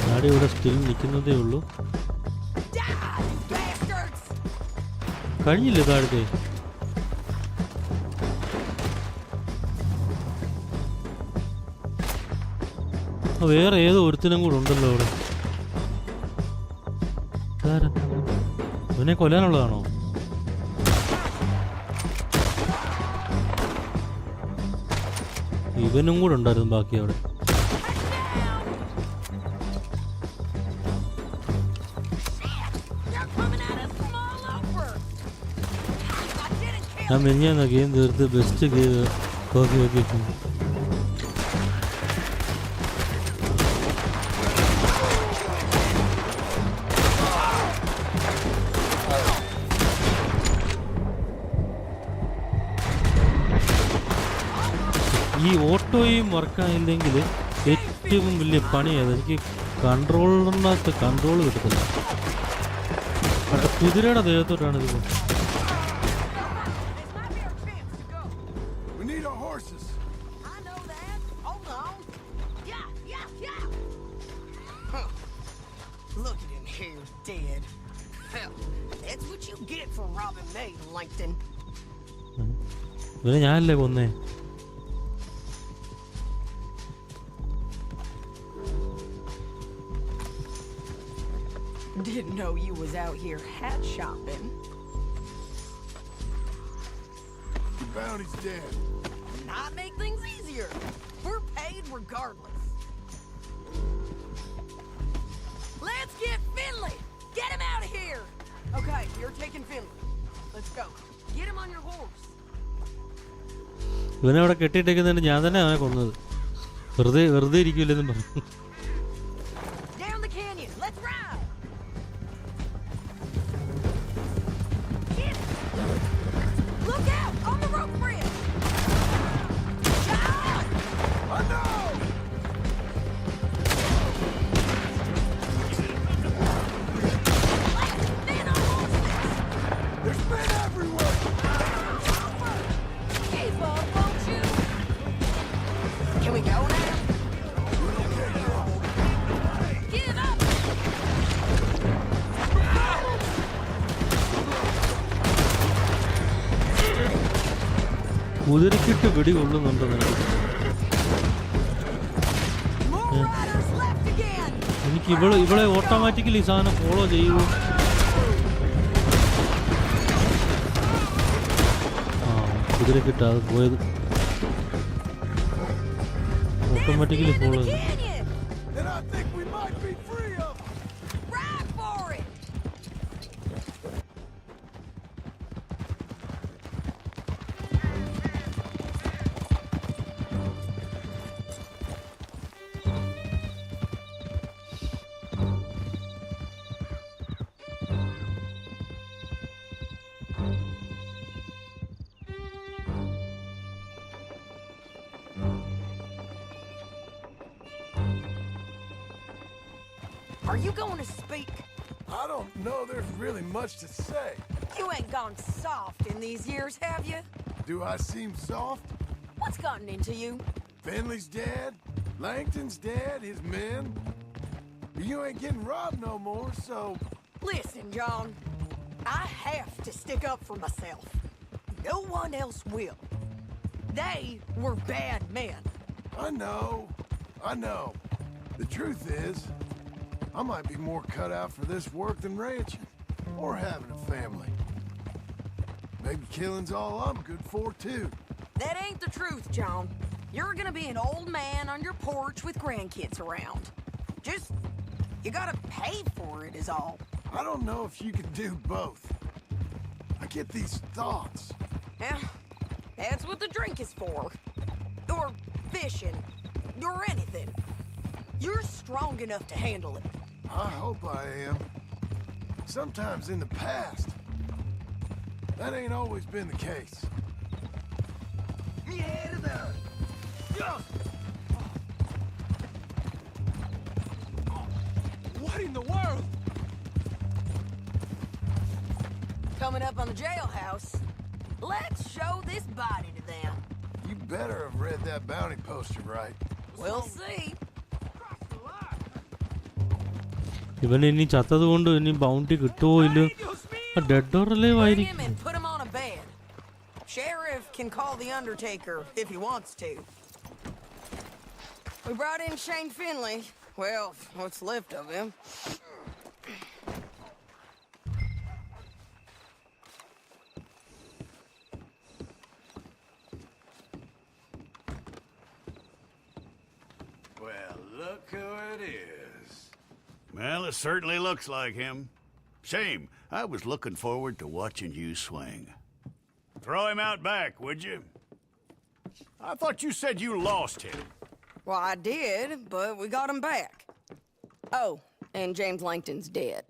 ഗാഡി ഇവിടെ സ്റ്റിൽ നിൽക്കുന്നതേ ഉള്ളൂ. കഴിഞ്ഞില്ല താഴത്തെ. വേറെ ഏതോ ഒരുത്തിനും കൂടെ ഉണ്ടല്ലോ അവിടെ. ഇവനെ കൊല്ലാനുള്ളതാണോ? ഇവനും കൂടെ ഉണ്ടായിരുന്നു ബാക്കി അവിടെ. ഞാൻ മെഞ്ഞാന്ന ഗെയിം തീർത്ത് ബെസ്റ്റ് കോഫി വെക്കിട്ടുണ്ട്. ഈ ഓട്ടോയും വർക്കായില്ലെങ്കിൽ ഏറ്റവും വലിയ പണിയാണ്. എനിക്ക് കൺട്രോളിനകത്ത് കൺട്രോൾ കിട്ടത്തില്ല. കുതിരയുടെ ദേഹത്തോട്ടാണ് ഇത്. ഇവനെ ഞാനല്ലേ കൊന്നേ. Didn't know you was out here hat shopping. The bounty's dead. Not make things easier. We're paid regardless. Let's get Finley. Get him out of here. Okay, you're taking Finley. Let's go. Get him on your horse. ഇവനെ അവിടെ കെട്ടിയിട്ടേക്കുന്നതിന് ഞാൻ തന്നെ അവനെ കൊന്നത്. വെറുതെ ഇരിക്കില്ലെന്നും പറഞ്ഞു. കുതിരക്കിട്ട് വെടി കൊള്ളുന്നുണ്ടോ നിനക്ക്? എനിക്ക് ഇവളെ ഓട്ടോമാറ്റിക്കലി ഈ സാധനം ഫോളോ ചെയ്യൂ. കുതിരക്കിട്ട് അത് പോയത് ഓട്ടോമാറ്റിക്കലി ഫോളോ ചെയ്തു. Are you going to speak? I don't know there's really much to say. You ain't gone soft in these years, have you? Do I seem soft? What's gotten into you? Finley's dead. Langton's dead. His men. You ain't getting robbed no more, so... Listen, John. I have to stick up for myself. No one else will. They were bad men. I know. The truth is, I might be more cut out for this work than ranching, or having a family. Maybe killing's all I'm good for, too. That ain't the truth, John. You're gonna be an old man on your porch with grandkids around. Just, you gotta pay for it is all. I don't know if you can do both. I get these thoughts. Yeah, that's what the drink is for. Or fishing, or anything. You're strong enough to handle it. I hope I am. Sometimes in the past, that ain't always been the case. What in the world? Coming up on the jailhouse. Let's show this body to them. You better have read that bounty poster right. We'll see. ഇവൻ ഇനി ചത്തത് കൊണ്ട് ഇനി bounty കിട്ടുമോ ഇല്ലോ? Dead or alive Bring him ആയിരിക്കും. and put him on a bed. Sheriff can call the Undertaker if he wants to. We brought in Shane Finley. Well, what's left of him. Well, look who it is. Well, it certainly looks like him. Shame. I was looking forward to watching you swing. Throw him out back, would you? I thought you said you lost him. Well, I did, but we got him back. Oh, and James Langton's dead.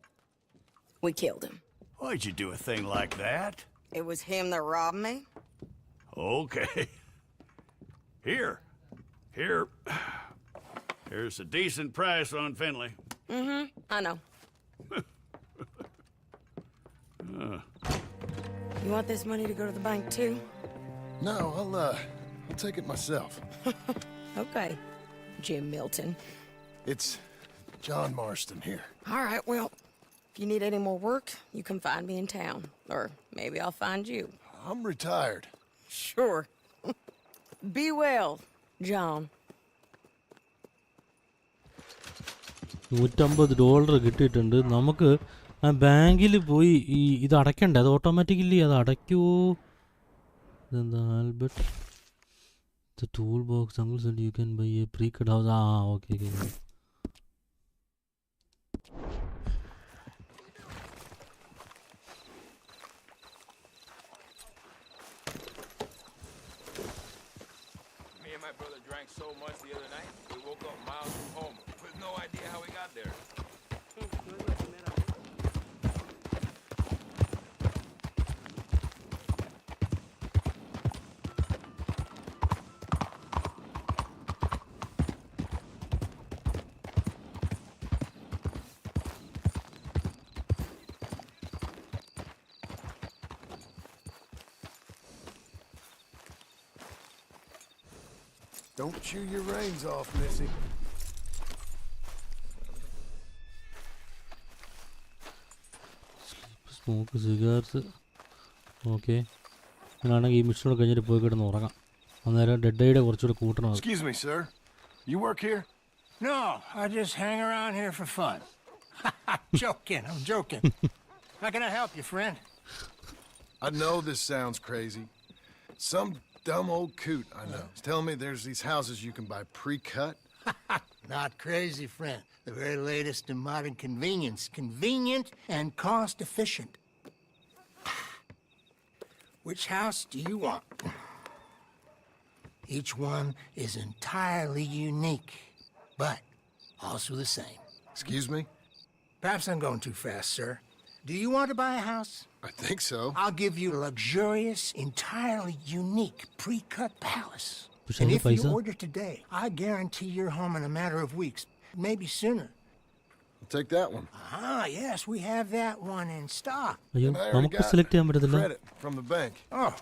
We killed him. Why'd you do a thing like that? It was him that robbed me. Okay. Here's a decent price on Finley. I know. You want this money to go to the bank too? No, I'll take it myself. Okay, Jim Milton. It's John Marston here. All right, well, if you need any more work, you can find me in town. Or maybe I'll find you. I'm retired. Sure. Be well, John. $150 കിട്ടിയിട്ടുണ്ട്. നമുക്ക് ആ ബാങ്കിൽ പോയി ഇത് അടയ്ക്കണ്ടേ? അത് automatically അത് അടയ്ക്കുമോ? ഇതെന്താ Albert the tool box uncle said you can buy a pre cut house. ആ okay okay. Me and my brother drank so much the other night, we woke up miles from home with no idea how we got there. Don't chew your reins off, Missy. Smoke cigars. Okay, ഞാനാണെങ്കിൽ ഈ മിഷനോട് കഴിഞ്ഞിട്ട് പോയി കിടന്ന് ഉറങ്ങാം. അന്നേരം dead കുറച്ചുകൂടെ കൂട്ടണം. Excuse me, sir. You work here? No, I just hang around here for fun. I'm joking. How can I help you, friend? I know this sounds crazy. Some dumb old coot I know is telling me there's these houses you can buy pre-cut. Not crazy, friend. The very latest in modern convenience. Convenient and cost efficient. Which house do you want? Each one is entirely unique, but also the same. Excuse me? Perhaps I'm going too fast, sir. Do you want to buy a house? I think so. I'll give you a luxurious, entirely unique pre-cut palace. Push And any if you paisa? order today, I guarantee you're home in a matter of weeks, maybe sooner. I'll take that one. Ah, yes, we have that one in stock. അയ്യോ, And I already നമുക്ക് got select ചെയ്യാൻ പറ്റത്തില്ല. credit from the bank. Oh,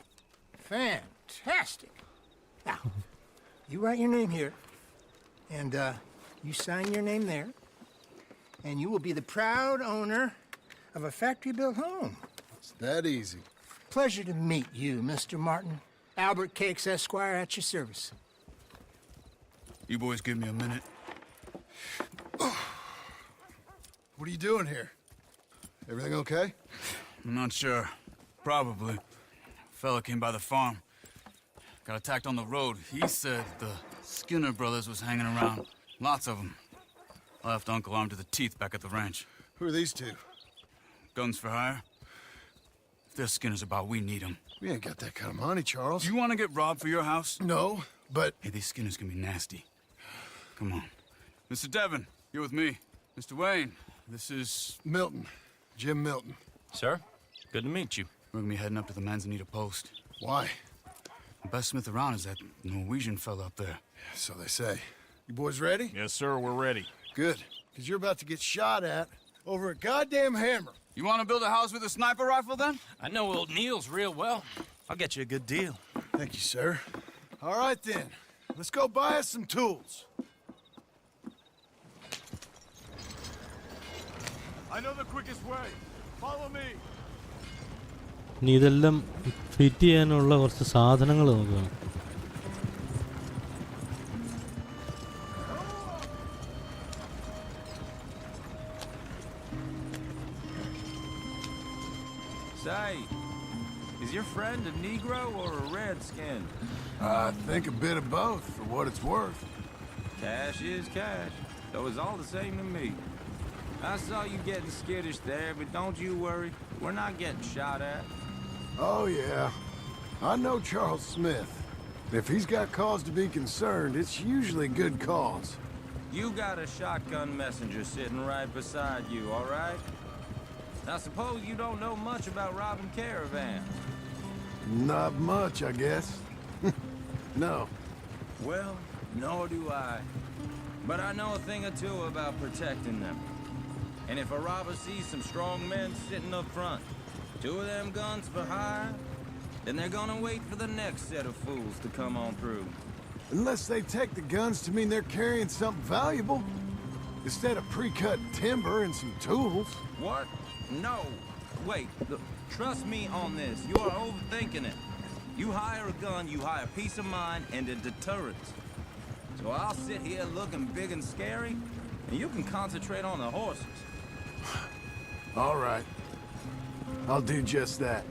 fantastic. Now, you write your name here, and you sign your name there, and you will be the proud owner of a factory-built home. It's that easy. Pleasure to meet you, Mr. Martin. Albert Cakes, Esquire, at your service. You boys give me a minute. What are you doing here? Everything okay? I'm not sure. Probably. Fella came by the farm. Got attacked on the road. He said the Skinner brothers was hanging around. Lots of them. I left Uncle armed to the teeth back at the ranch. Who are these two? Guns for hire. If they're Skinner's about, we need them. We ain't got that kind of money, Charles. Do you want to get robbed for your house? No, but... Hey, these Skinners can be nasty. Come on. Mr. Devon, you're with me. Mr. Wayne, this is... Milton. Jim Milton. Sir, good to meet you. We're gonna be heading up to the Manzanita post. Why? The best smith around is that Norwegian fella up there. So they say. You boys ready? Yes, sir, we're ready. Good. Because you're about to get shot at over a goddamn hammer. You want to build a house with a sniper rifle then? I know old Neil's real well. I'll get you a good deal. Thank you, sir. All right, then. Let's go buy us some tools. I know the quickest way. Follow me. ഇനി ഇതെല്ലാം fit ചെയ്യാനുള്ള കുറച്ച് സാധനങ്ങൾ നോക്കുകയാണ്. Say, is your friend a Negro or a Redskin? I think a bit of both, for what it's worth. Cash is cash, though it's all the same to me. I saw you getting skittish there, but don't you worry. We're not getting shot at. Oh, yeah. I know Charles Smith. If he's got cause to be concerned, it's usually good cause. You got a shotgun messenger sitting right beside you, all right? Now, suppose you don't know much about robbing caravans. Not much, I guess. No. Well, nor do I. But I know a thing or two about protecting them. And if a robber sees some strong men sitting up front, 2 of them guns for hire, then they're gonna wait for the next set of fools to come on through. Unless they take the guns to mean they're carrying something valuable. Instead of pre-cut timber and some tools. What? No. Wait, look, trust me on this. You are overthinking it. You hire a gun, you hire peace of mind and a deterrent. So I'll sit here looking big and scary, and you can concentrate on the horses. All right. I'll do just that.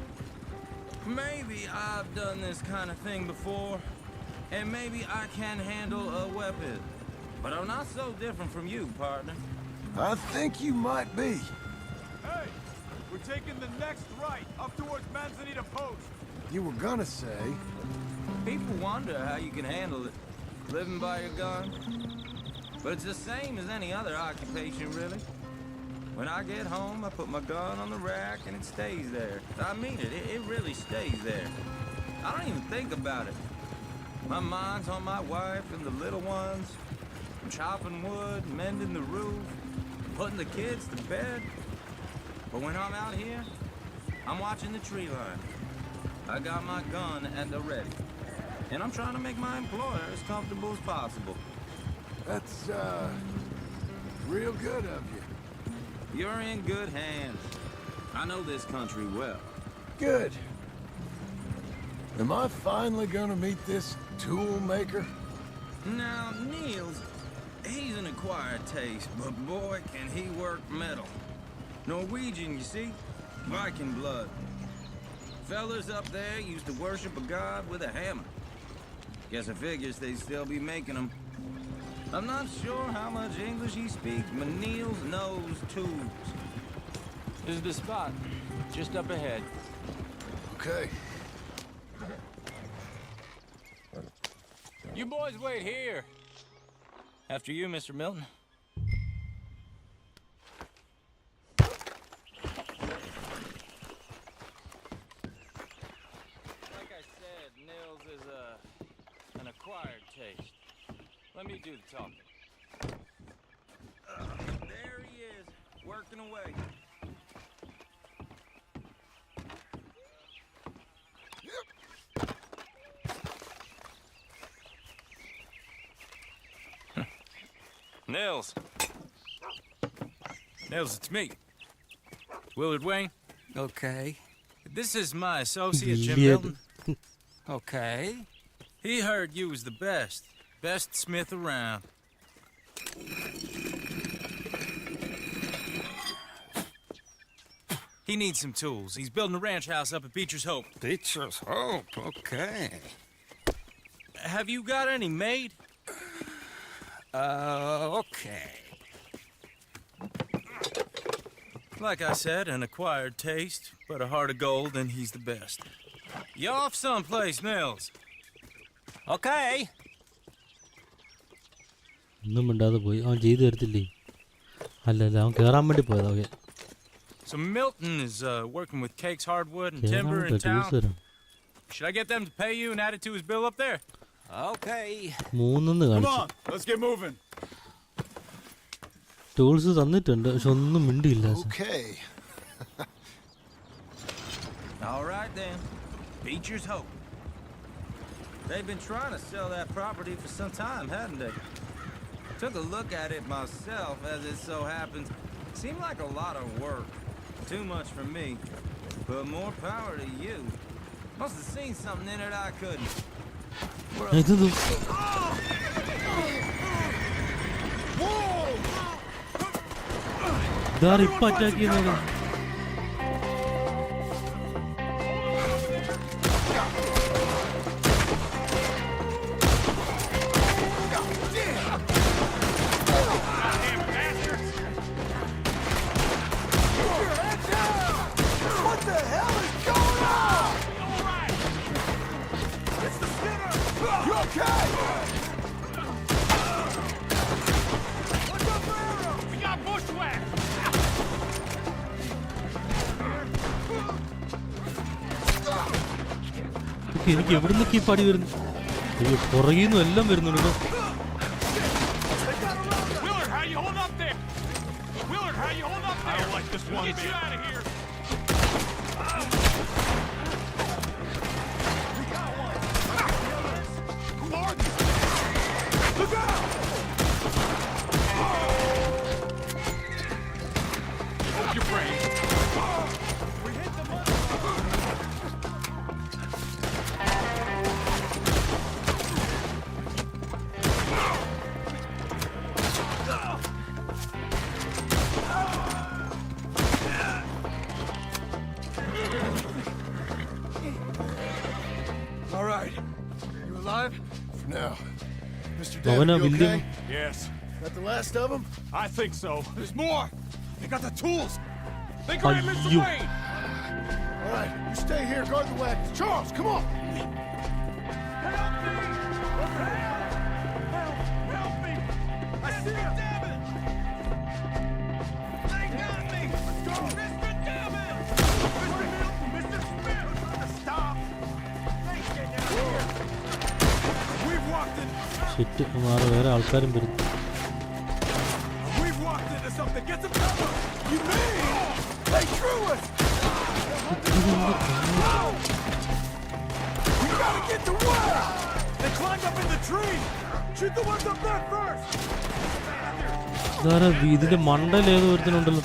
Maybe I've done this kind of thing before, and maybe I can handle a weapon. But I'm not so different from you, partner. I think you might be. Hey! We're taking the next right, up towards Manzanita Post. You were gonna say... People wonder how you can handle it, living by your gun. But it's the same as any other occupation, really. When I get home, I put my gun on the rack and it stays there. I mean it, it really stays there. I don't even think about it. My mind's on my wife and the little ones. I'm chopping wood, mending the roof, putting the kids to bed. But when I'm out here, I'm watching the tree line. I got my gun at the ready. And I'm trying to make my employer as comfortable as possible. That's, real good of you. You're in good hands. I know this country well. Good. Am I finally gonna meet this tool maker? Now, Niels, he's an acquired taste, but boy, can he work metal. Norwegian, you see? Viking blood. Fellas up there used to worship a god with a hammer. Guess I figures they'd still be making them. I'm not sure how much English he speaks, but Niels knows tools. This is the spot, just up ahead. Okay. You boys wait here. After you, Mr. Milton. Like I said, Nils is an acquired taste. Let me do the talking. There he is, working away. Nils. Nils, it's me. Willard Wayne. Okay. This is my associate, Jim Weird. Milton. Okay. He heard you was the best. Best smith around. He needs some tools. He's building a ranch house up at Beecher's Hope. Beecher's Hope, okay. Have you got any made? Okay. Like I said, an acquired taste, but a heart of gold, and he's the best. You off someplace, Nils? Okay. ഒന്നും മിണ്ടാതെ പോയി. അവൻ ചെയ്തു തരത്തില്ലേ? അല്ലല്ല, അവൻ കയറാൻ വേണ്ടി പോയതാ. Okay. So Milton is working with Cakes Hardwood and Timber in town. Should I get them to pay you and add it to his bill up there? Okay. 3 Come കാണിച്ചു. on, let's get moving. Tools തന്നിട്ടുണ്ട് പക്ഷെ ഒന്നും മിണ്ടിയില്ല. Okay. All right then. Beecher's hope. They've been trying to sell that property for some time, hadn't they? Took a look at it myself, as it so happens. Seemed like a lot of work. Too much for me. But more power to you. Must have seen something in it I couldn't. ഇതാരും ഇപ്പൊ attack ചെയ്യുന്നത്. എനിക്ക് എവിടെ നിന്നൊക്കെ ഈ പടി വരുന്നു? പുറകിൽ നിന്നും എല്ലാം വരുന്നുണ്ട്. Devin, you okay? Yes. Got the last of them? I think so. There's more. They got the tools. They grabbed Mr. Wayne. All right, you stay here, guard the wagons. Charles, come on. Help me! Help me! I see him. Damn it! They got me. Let's go, Mr. Devin. Mr. Smith. Stop. They get down here. We've walked in. വേറെ ആൾക്കാരും വരും. We've walked into something. Get some cover. You mean they drew us? We gotta get to work. They climbed up in the tree. Shoot the ones up there first. ഇതിന്റെ മണ്ടയിൽ ഏതോ ഒരുത്തനുണ്ടല്ലോ.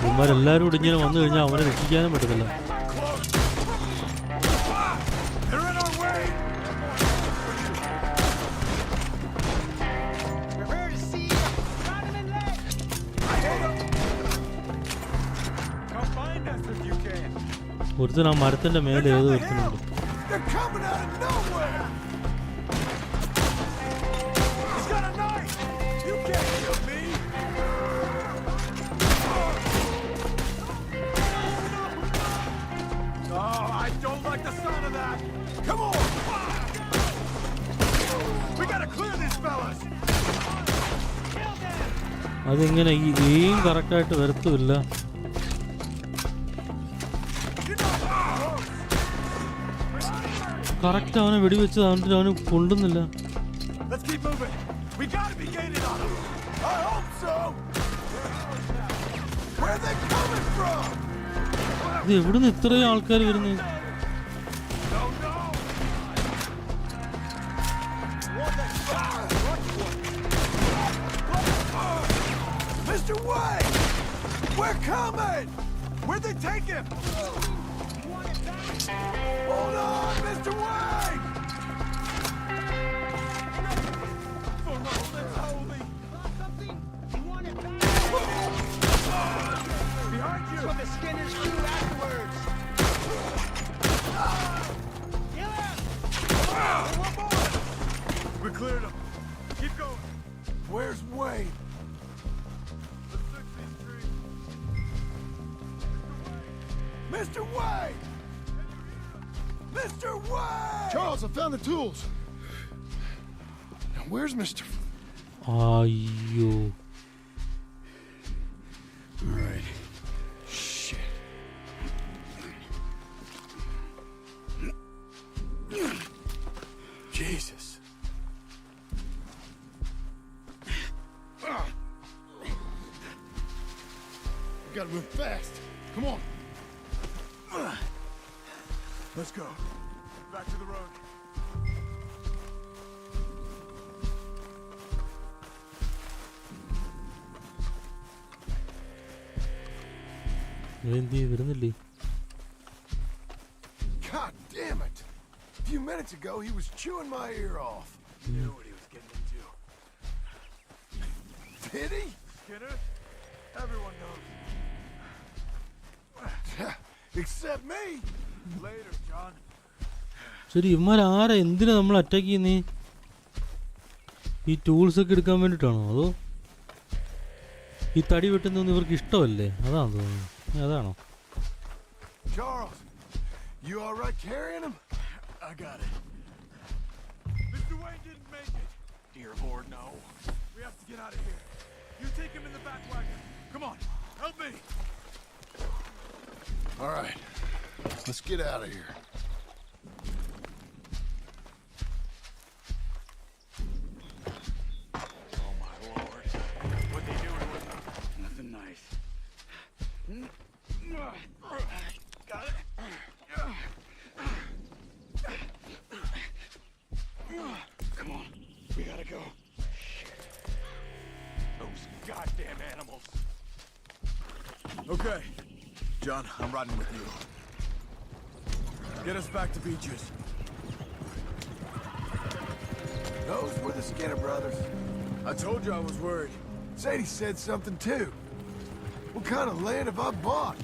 ഇവന്മാരെല്ലാവരും കൂടി ഇങ്ങനെ വന്നു കഴിഞ്ഞാൽ അവനെ രക്ഷിക്കാനും പറ്റത്തില്ല. ഒരുത്തൻ ആ മരത്തിന്റെ മേലെ ഏത് ഒരുത്തനുണ്ട്. അതിങ്ങനെ ഈ എയിം കറക്റ്റായിട്ട് വരത്തുമില്ല. കറക്റ്റ് അവനെ വെടിവെച്ച് അവൻ്റെ അവന് കൊണ്ടുന്നില്ല. ഇത് എവിടുന്ന് ഇത്രയും ആൾക്കാർ വരുന്നു? Mr. Wayne! We're coming! Where'd they take him? Hold on, Mr. Wayne! For all that's holy! Behind you! what the Skinners do afterwards. One more. We cleared him. Keep going. Where's Wayne? The 16th Street. Mr. Wayne! Mr. Wayne! Charles, I found the tools. Now, where's Mr. അയ്യോ All right. Shit. Jesus. Gotta move fast. Come on. Let's go. Back to the road. എന്ത് വരുന്നില്ലേ God damn it! A few minutes ago, he was chewing my ear off. Knew what he was getting into. Did he? Skinner? Everyone knows. Except me. Later, John. ശരി ഇവന്മാരാരാ എന്തിനാ നമ്മൾ attack ചെയ്യുന്നേ ഈ tools ഒക്കെ എടുക്കാൻ വേണ്ടിയിട്ടാണോ അതോ ഈ തടി വെട്ടുന്നൊന്നും ഇവർക്ക് ഇഷ്ടമല്ലേ അതാണോ തോന്നുന്നു അതാണോ Charles, you all right carrying him? I got it. Mr. Wayne didn't make it. Dear Lord, no. We have to get out of here. You take him in the back wagon. Come on, help me. All right, let's get out of here. Oh my Lord. What they doing with him? Nothing nice. Got it? Come on, we gotta go. Those goddamn animals. Okay, John, I'm riding with you. Get us back to Beaches. Those were the Skinner brothers. I told you I was worried. Sadie said something too. What kind of land have I bought?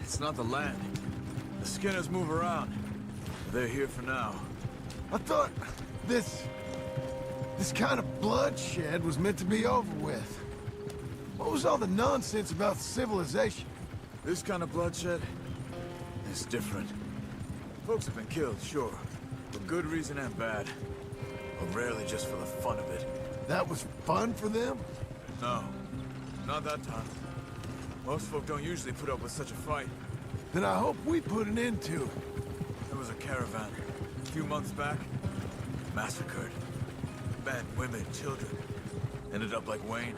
It's not the land. The Skinners move around. They're here for now. I thought this kind of bloodshed was meant to be over with. What was all the nonsense about civilization? This kind of bloodshed is different. Folks have been killed, sure, for good reason and bad, but rarely just for the fun of it. That was fun for them? No, not that time. Most folk don't usually put up with such a fight. Then I hope we put an end to it. There was a caravan a few months back, massacred. Men, women, children. Ended up like Wayne,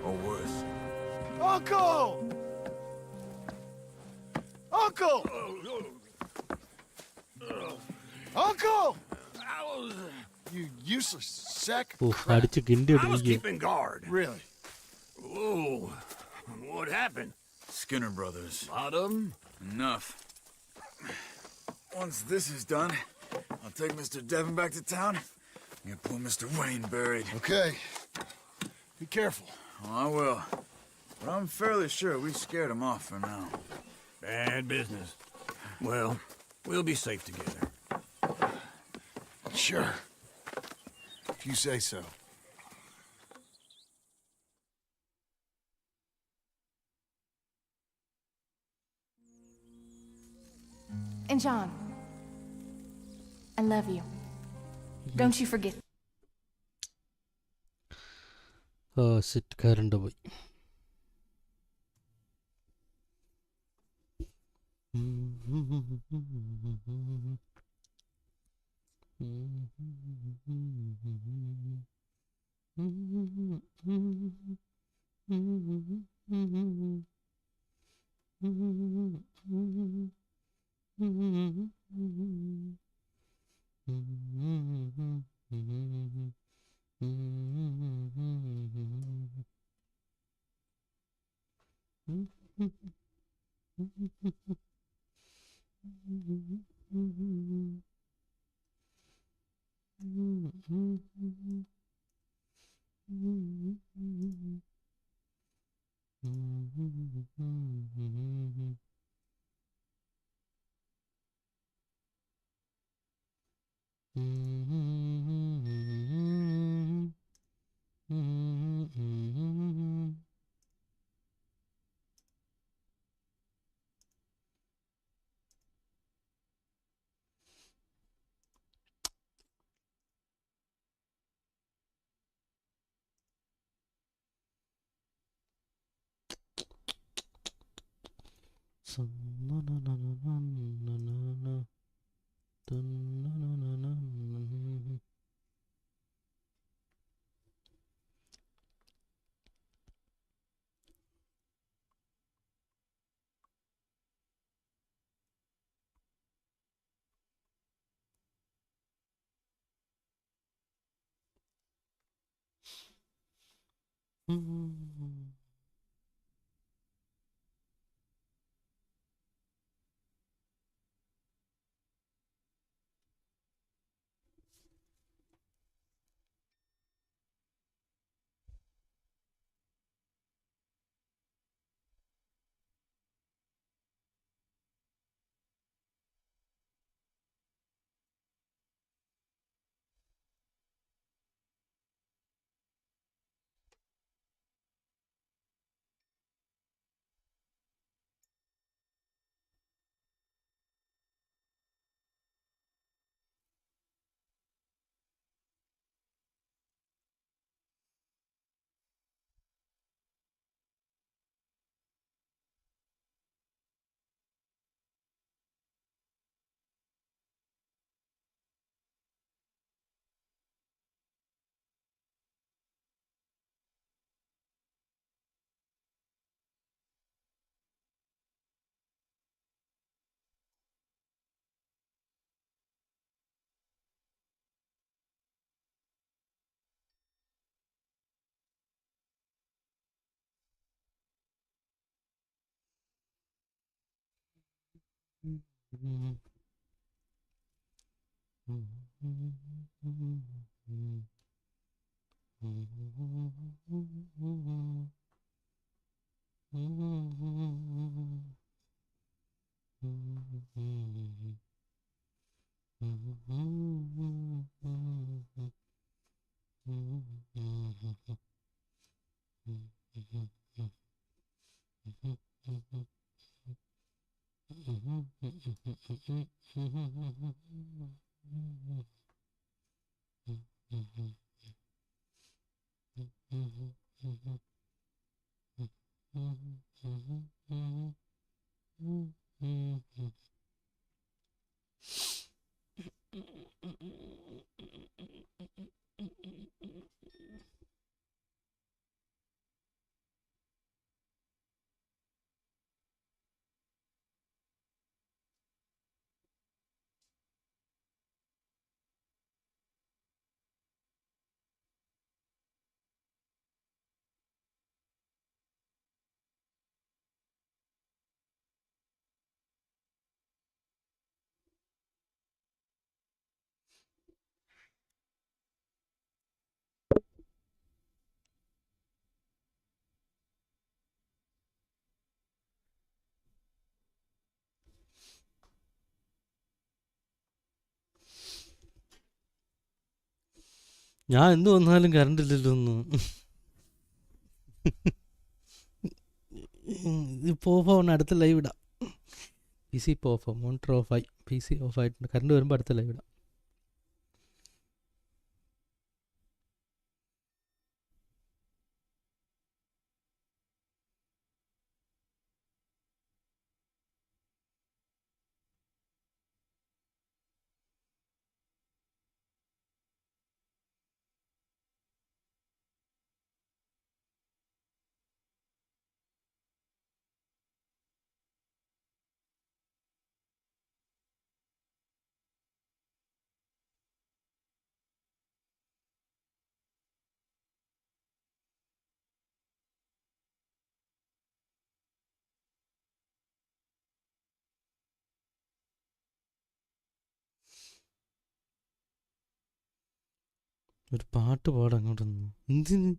or worse. Uncle! Uncle! Uncle! You useless sack oh of crap. അടിച്ച് കിണ്ടി I was എടുപ്പിക്കുക keeping guard. Really? Whoa. What happened? Skinner brothers. Lot of 'em? Enough. Once this is done, I'll take Mr. Devon back to town and get poor Mr. Wayne buried. Okay. Be careful. Oh, I will. But I'm fairly sure we scared him off for now. Bad business. Well, we'll be safe together. Sure. If you say so. And John, I love you. Don't you forget. Set current പോയി ഞാൻ എന്ത് വന്നാലും current ഇല്ലല്ലോ ഒന്നും. ഇപ്പോൾ ഓഫാണ്, അടുത്ത live ഇടാം. പി സി ഇപ്പോൾ ഓഫാണ്, മോണിറ്റർ ഓഫായി, പി സി ഓഫായിട്ടുണ്ട്. കറണ്ട് വരുമ്പോൾ അടുത്ത ലൈവ് ഇടാം. ഒരു പാട്ട് പാടാം അങ്ങോട്ടൊന്ന്. എന്തിന്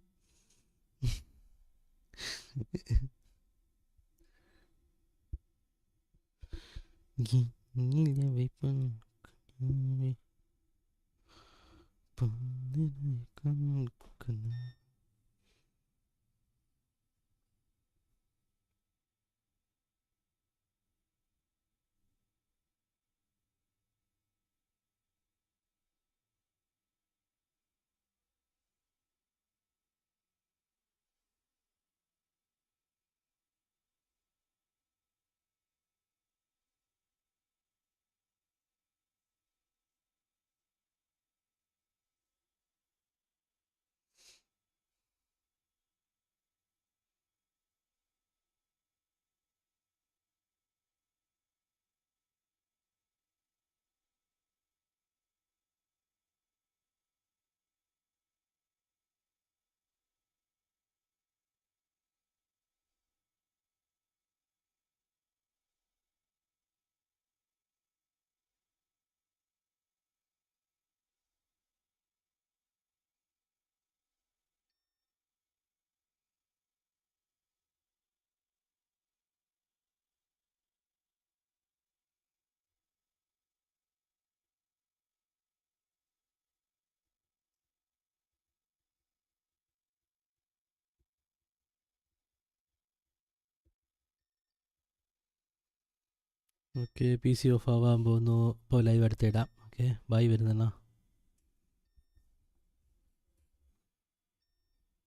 ഓക്കെ PC ഓഫ് ആവാൻ പോകുന്നു. ഇപ്പോൾ ലൈവ് അടുത്തിടാം. Okay bye വരുന്നണ്ണ.